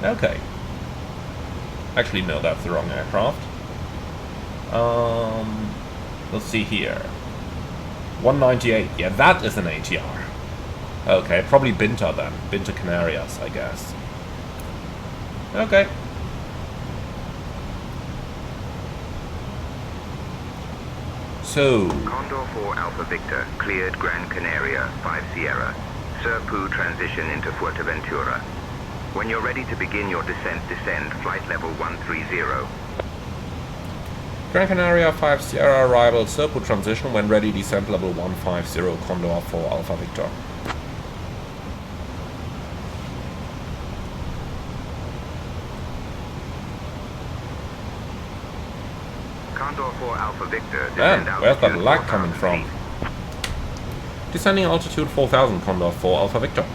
Okay. Actually, no, that's the wrong aircraft. Let's see here. 198. Yeah, that is an ATR. Okay, probably Binter then. Binter Canarias, I guess. Okay. So... Condor 4 Alpha Victor, cleared Gran Canaria, 5 Sierra. Serpu transition into Fuerteventura. When you're ready to begin your descend, flight level 130. Gran Canaria 5 Sierra arrival, Serpu transition, when ready descent level 150, Condor 4 Alpha Victor. Condor 4 Alpha Victor, Man, where's that lag coming from? Descending altitude 4000, Condor 4 Alpha Victor.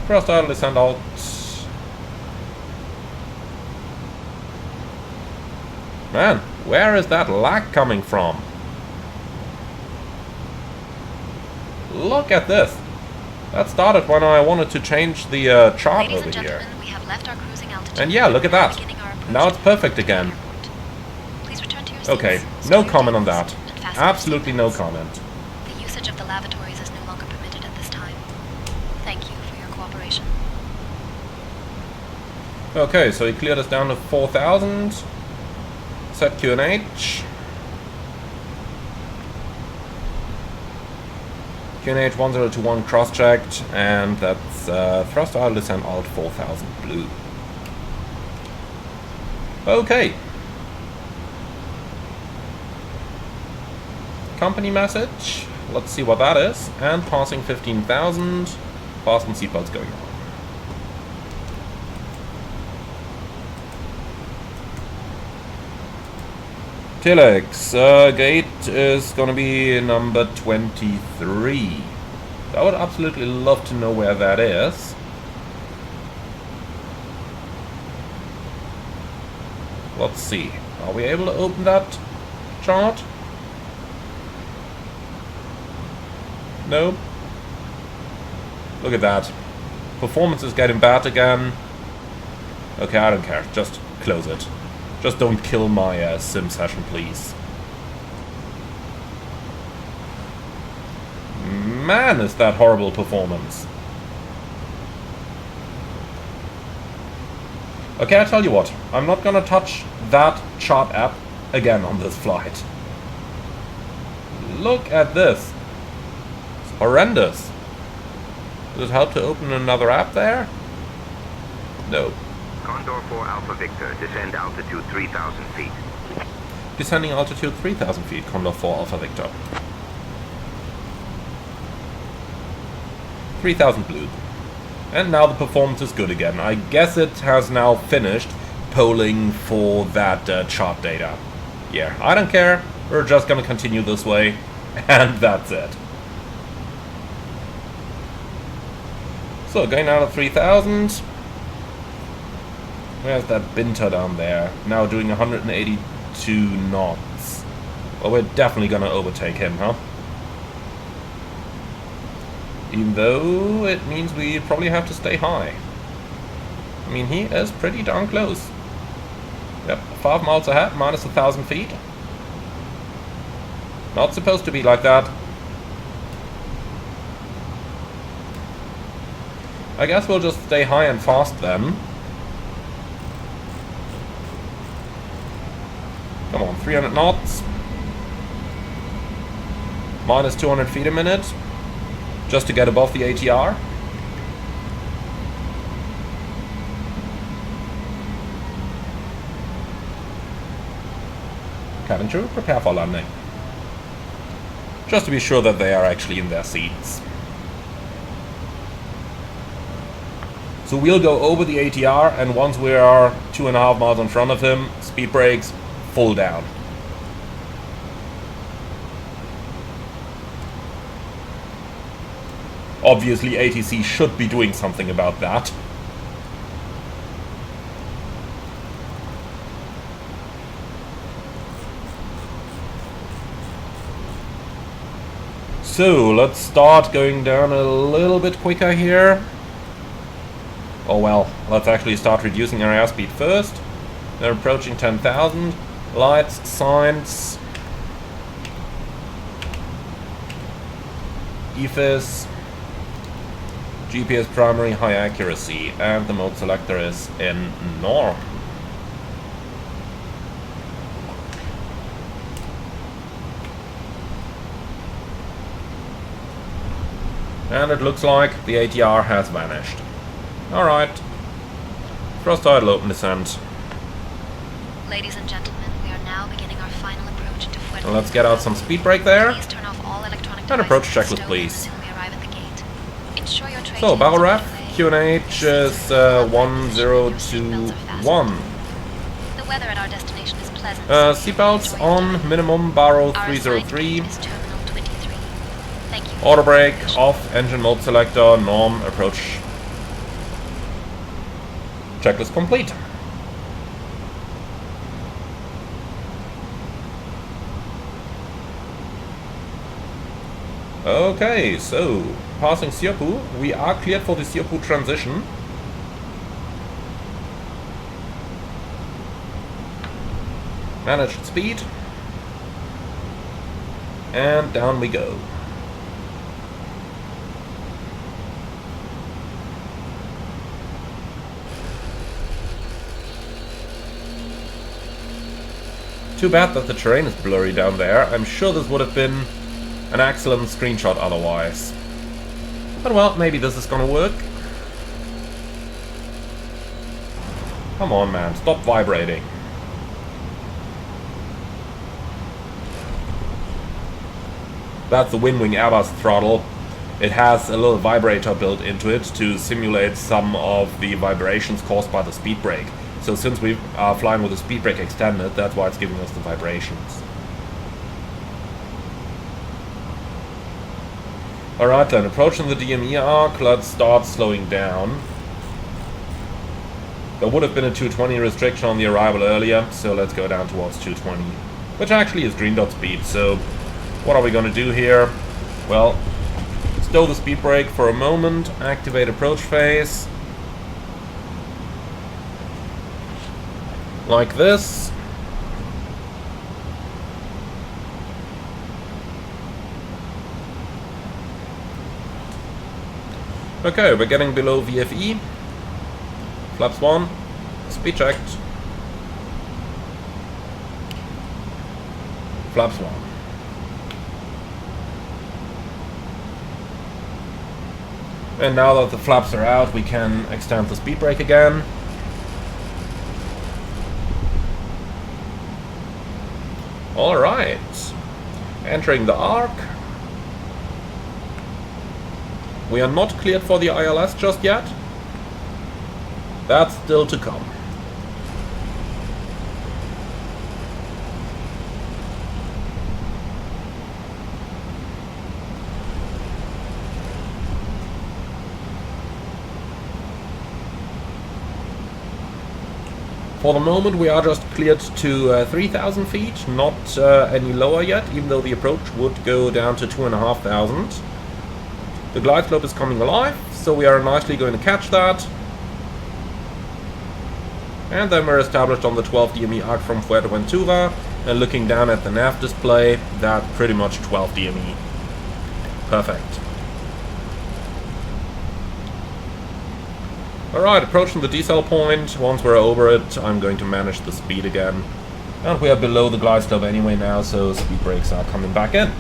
First idle descent out. Man, where is that lag coming from? Look at this. That started when I wanted to change the chart over here. We have left our cruising altitude. And yeah, look at that. Now it's perfect again. Please return to your seats. Okay, no comment on that. Absolutely no comment. The usage of the lavatories is no longer permitted at this time. Thank you for your cooperation. Okay, so he cleared us down to 4000. Set QNH. QNH 1021 cross-checked, and that's thrust idle descent alt 4000 blue. Okay. Company message. Let's see what that is. And passing 15,000. Fasten seatbelts going on. Telex, gate is gonna be number 23. I would absolutely love to know where that is. Let's see. Are we able to open that chart? No. Look at that. Performance is getting bad again. Okay, I don't care. Just close it. Just don't kill my sim session, please. Man, is that horrible performance. Okay, I tell you what. I'm not gonna touch that chart app again on this flight. Look at this. It's horrendous. Does it help to open another app there? No. Condor 4 Alpha Victor, descend altitude 3,000 feet. Descending altitude 3,000 feet, Condor 4 Alpha Victor. 3,000 blue. And now the performance is good again. I guess it has now finished polling for that chart data. Yeah, I don't care. We're just gonna continue this way. And that's it. So, going down to 3,000. Where's that Binter down there? Now doing 182 knots. Well, we're definitely gonna overtake him, huh? Even though it means we probably have to stay high. I mean, he is pretty darn close. Yep, 5 miles ahead, minus 1,000 feet. Not supposed to be like that. I guess we'll just stay high and fast then. Come on, 300 knots. Minus 200 feet a minute. Just to get above the ATR. Cabin crew, prepare for landing. Just to be sure that they are actually in their seats. So we'll go over the ATR, and once we are 2.5 miles in front of him, speed brakes, full down. Obviously, ATC should be doing something about that. So, let's start going down a little bit quicker here. Oh well, let's actually start reducing our airspeed first. They're approaching 10,000. Lights, signs. EFIS. GPS primary, high accuracy. And the mode selector is in norm. And it looks like the ATR has vanished. Alright. Thrust idle open descent. Ladies and gentlemen, we are now beginning our final approach to Fuerteventura. Let's get out some speed brake there. Please turn off all electronic And approach devices checklist, and please. stow them until we arrive at the gate. Ensure your tray So, tables barrel are ref, away. QNH is 1021. The weather at our destination is pleasant. Seatbelts on, minimum, barrel Our assigned 303. gate is Terminal 23. Thank you. Auto brake, off, engine mode selector, norm, approach. Checklist complete. Okay, so passing Siapu, we are cleared for the Siapu transition. Managed speed. And down we go. Too bad that the terrain is blurry down there. I'm sure this would have been An excellent screenshot otherwise. But well, maybe this is gonna work. Come on, man, stop vibrating. That's the Wing Airbus throttle. It has a little vibrator built into it to simulate some of the vibrations caused by the speed brake. So since we are flying with the speed brake extended, that's why it's giving us the vibrations. Alright then, approaching the DME arc, let's start slowing down. There would have been a 220 restriction on the arrival earlier, so let's go down towards 220. Which actually is green dot speed, so what are we going to do here? Well, stow the speed brake for a moment, activate approach phase. Like this. Okay, we're getting below VFE. Flaps 1. Speed checked. Flaps 1. And now that the flaps are out, we can extend the speed brake again. Alright. Entering the arc. We are not cleared for the ILS just yet. That's still to come. For the moment we are just cleared to 3,000 feet, not any lower yet, even though the approach would go down to 2,500. The glide slope is coming alive, so we are nicely going to catch that. And then we're established on the 12 DME arc from Fuerteventura, and looking down at the nav display, that's pretty much 12 DME. Perfect. Alright, approaching the decel point. Once we're over it, I'm going to manage the speed again. And we are below the glide slope anyway now, so speed brakes are coming back in.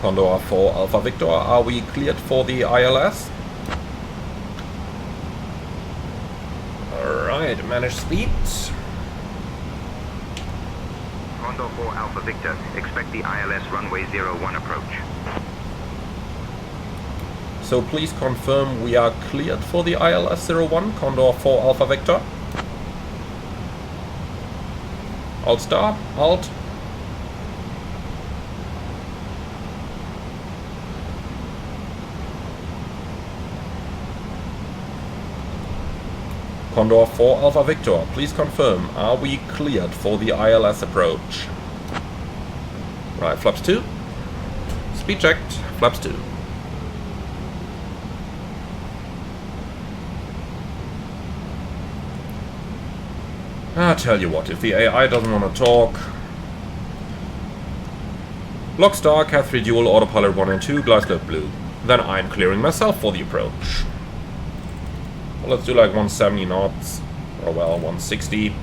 Condor 4 Alpha Victor, are we cleared for the ILS? Alright, manage speed. Condor 4 Alpha Victor, expect the ILS runway 01 approach. So please confirm we are cleared for the ILS 01, Condor 4 Alpha Victor. Alt start, alt. Condor 4 Alpha Victor, please confirm, are we cleared for the ILS approach? Right, flaps 2. Speed checked, flaps 2. I'll tell you what, if the AI doesn't want to talk... Block star, Cat 3 dual, autopilot 1 and 2, glide slope blue. Then I'm clearing myself for the approach. Well, let's do like 170 knots, or well, 160.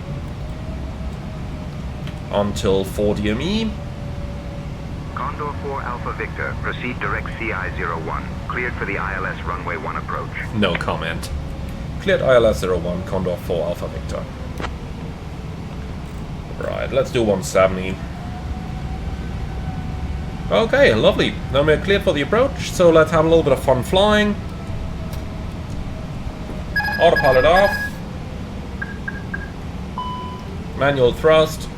Until 4 DME. Condor 4 Alpha Victor, proceed direct CI-01. Cleared for the ILS runway 1 approach. No comment. Cleared ILS 01, Condor 4 Alpha Victor. Right, let's do 170. Okay, lovely. Then we're cleared for the approach, so let's have a little bit of fun flying. Autopilot off. Manual thrust.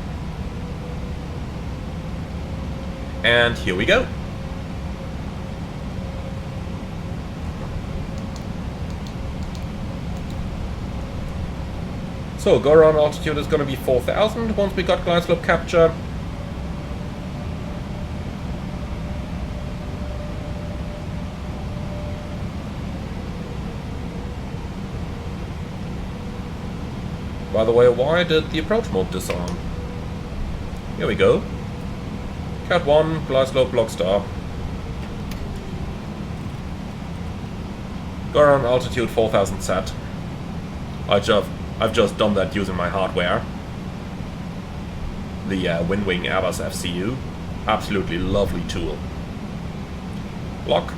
And here we go. So, go around altitude is going to be 4,000 once we got glide slope capture. By the way, why did the approach mode disarm? Here we go. Cat 1, glide slope, block star. Go around altitude 4,000 set. I've just done that using my hardware. the Windwing Airbus FCU. Absolutely lovely tool. Lock.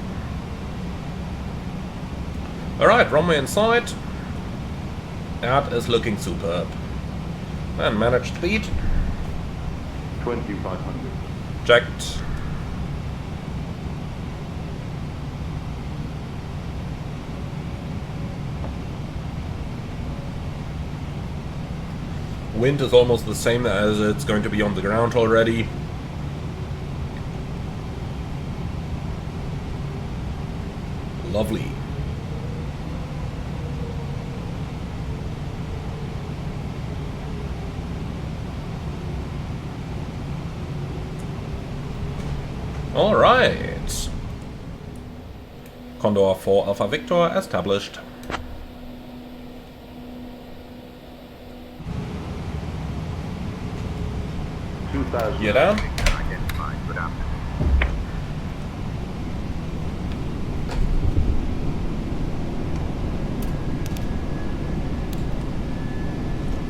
Alright, runway inside. That is looking superb. And managed speed. 2500. Checked. Wind is almost the same as it's going to be on the ground already. Lovely. All right. Condor 4 Alpha Victor established. Gear down.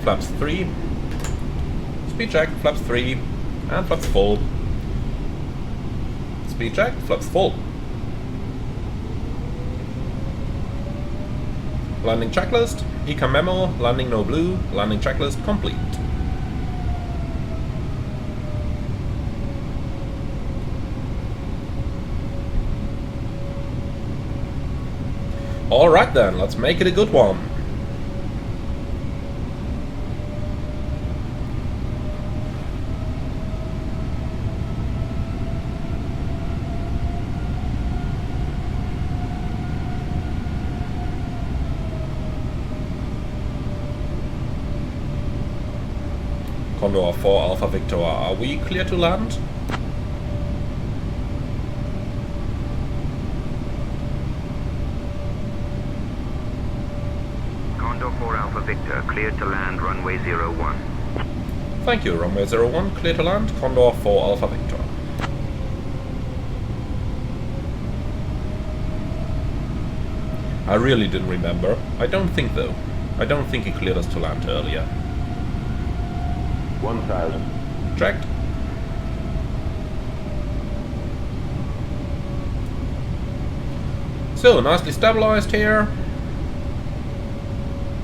Flaps 3. Speed check, flaps 3. And flaps full. Speed check, flaps full. Landing checklist, Econ memo, landing no blue, landing checklist complete. Alright then, let's make it a good one. Condor 4 Alpha Victor, are we clear to land? Condor 4 Alpha Victor, cleared to land runway 01. Thank you, runway 01, clear to land, Condor 4 Alpha Victor. I really didn't remember. I don't think though. I don't think he cleared us to land earlier. 1000. Checked. So, nicely stabilized here.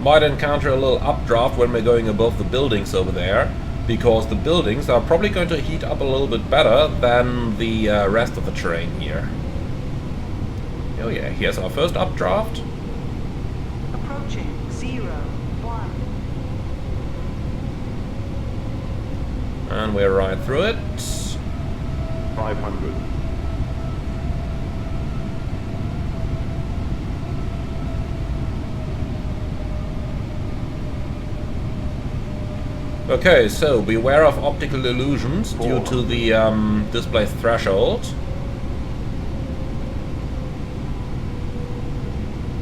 Might encounter a little updraft when we're going above the buildings over there, because the buildings are probably going to heat up a little bit better than the rest of the terrain here. Oh yeah, here's our first updraft. Approaching 01. And we're right through it. 500. Okay, so beware of optical illusions due to the display's threshold.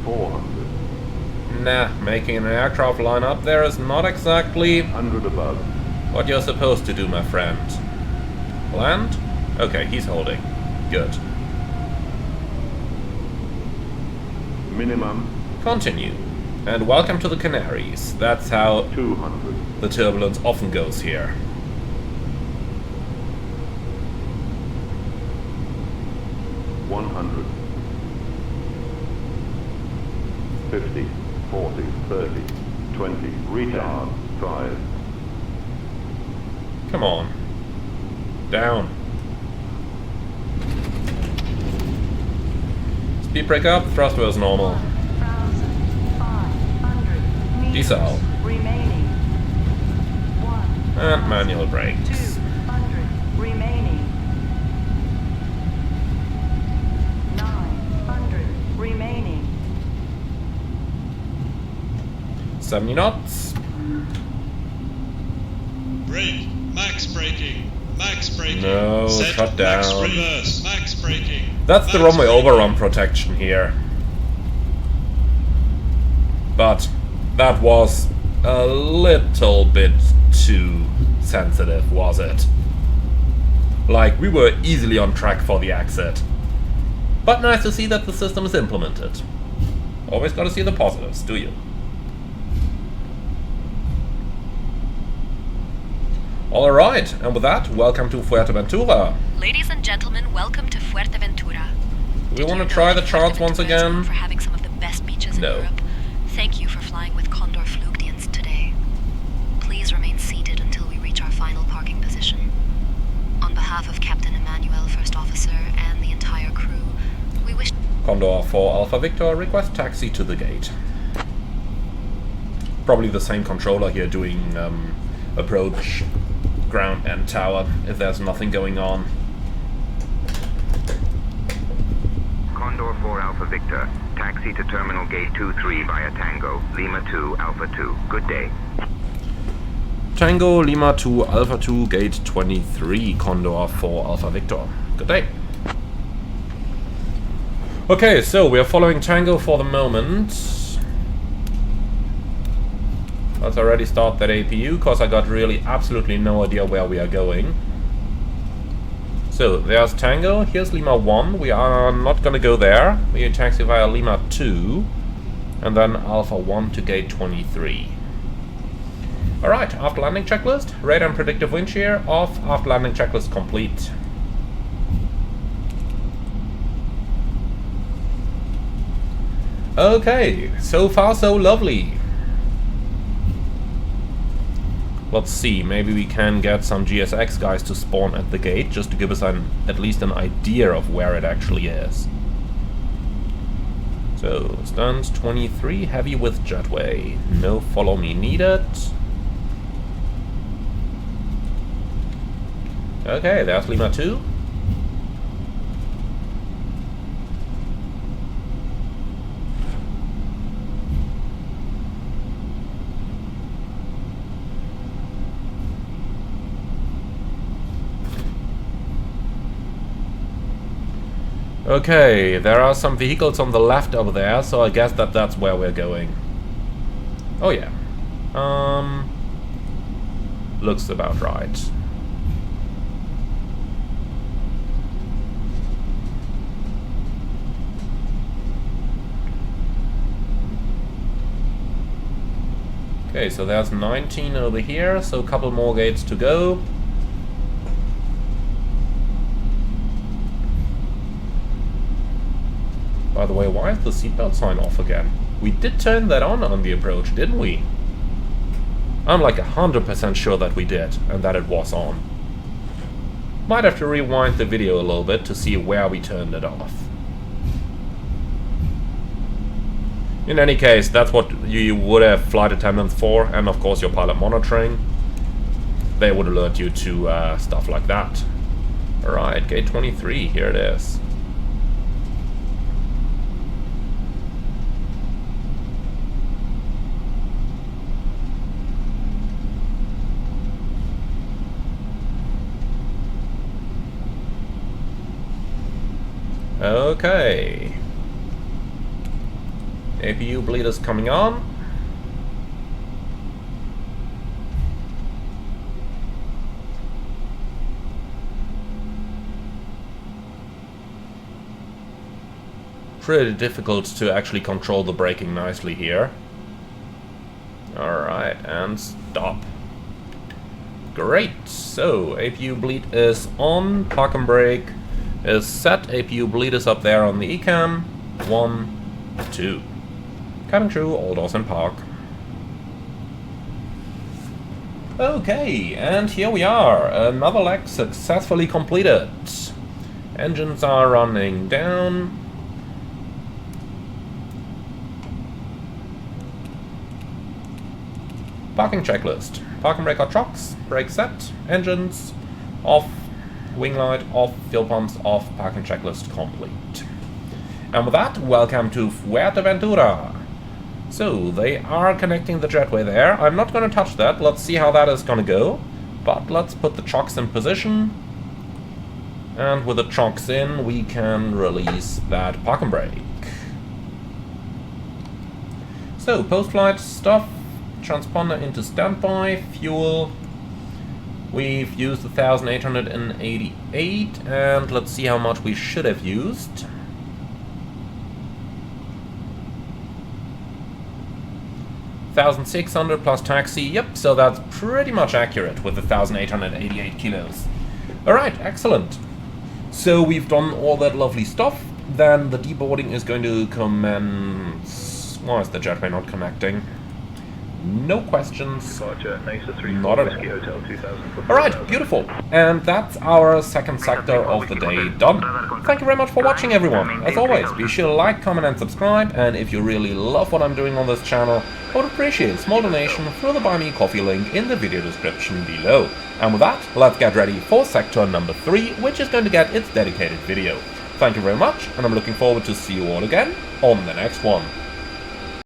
400. Nah, making an aircraft line up there is not exactly 100 above. what you're supposed to do, my friend. Land? Okay, he's holding. Good. Minimum Continue. And welcome to the Canaries. That's how 200. the turbulence often goes here. $100. 50, 40, 30, 20, retard, 5. Come on. Down. Speed brake up, thruster is normal. 1,500 meters Decel. remaining. And manual brakes. 200 remaining. 900 remaining. 70 knots. Brake. Max braking. Max braking. No, Set shutdown. Max reverse. Max braking. That's the Max runway braking. overrun protection here. But that was a little bit too sensitive, was it? Like, we were easily on track for the exit. But nice to see that the system is implemented. Always gotta see the positives, do you? Alright, and with that, welcome to Fuerteventura. Ladies and gentlemen, welcome to Fuerteventura. We want to try the charts once Fuerteventura is known again. for having some of the best beaches in No. Europe. Thank you for flying with Condor Flugdienst today. Please remain seated until we reach our final parking position. On behalf of Captain Emmanuel, First Officer, and the entire crew, we wish... Condor 4 Alpha Victor, request taxi to the gate. Probably the same controller here doing approach, ground and tower if there's nothing going on. Condor 4 Alpha Victor, taxi to Terminal Gate 23 via Tango, Lima 2, Alpha 2. Good day. Tango Lima 2 Alpha 2 Gate 23 Condor 4 Alpha Victor. Good day. Okay, so we are following Tango for the moment. Let's already start that APU, because I got really absolutely no idea where we are going. So, there's Tango, here's Lima 1, we are not gonna go there. We taxi via Lima 2, and then Alpha 1 to Gate 23. Alright, after landing checklist, radar and predictive wind shear off, after landing checklist complete. Okay, so far so lovely. Let's see, maybe we can get some GSX guys to spawn at the gate, just to give us at least an idea of where it actually is. So, stuns 23, heavy with jetway. No follow me needed. Okay, there's Lima 2. Okay, there are some vehicles on the left over there, so I guess that's where we're going. Oh yeah. Looks about right. Okay, so there's 19 over here, so a couple more gates to go. By the way, why is the seatbelt sign off again? We did turn that on the approach, didn't we? I'm like 100% sure that we did, and that it was on. Might have to rewind the video a little bit to see where we turned it off. In any case, that's what you would have flight attendants for, and of course your pilot monitoring. They would alert you to stuff like that. Alright, gate 23, here it is. Okay. APU bleed is coming on. Pretty difficult to actually control the braking nicely here. Alright, and stop. Great, so APU bleed is on, park and brake is set, APU bleed is up there on the ECAM. 1, 2. Cabin crew, all doors in park. Okay, and here we are. Another leg successfully completed. Engines are running down. Parking checklist. Park and brake are trucks, brake set, engines off, wing light off, fuel pumps off, parking checklist complete. And with that, welcome to Fuerteventura. So, they are connecting the jetway there. I'm not going to touch that, let's see how that is going to go. But let's put the chocks in position. And with the chocks in, we can release that park and brake. So, post-flight stuff. Transponder into standby, fuel. We've used 1,888, and let's see how much we should have used. 1,600 plus taxi. Yep, so that's pretty much accurate with 1,888 kilos. Alright, excellent. So we've done all that lovely stuff. Then the deboarding is going to commence. Why is the jetway not connecting? No questions. Not at all. Alright, beautiful. And that's our second sector of the day done. Thank you very much for watching, everyone. As always, be sure to like, comment and subscribe. And if you really love what I'm doing on this channel, I would appreciate a small donation through the Buy Me Coffee link in the video description below. And with that, let's get ready for sector number 3, which is going to get its dedicated video. Thank you very much, and I'm looking forward to see you all again on the next one.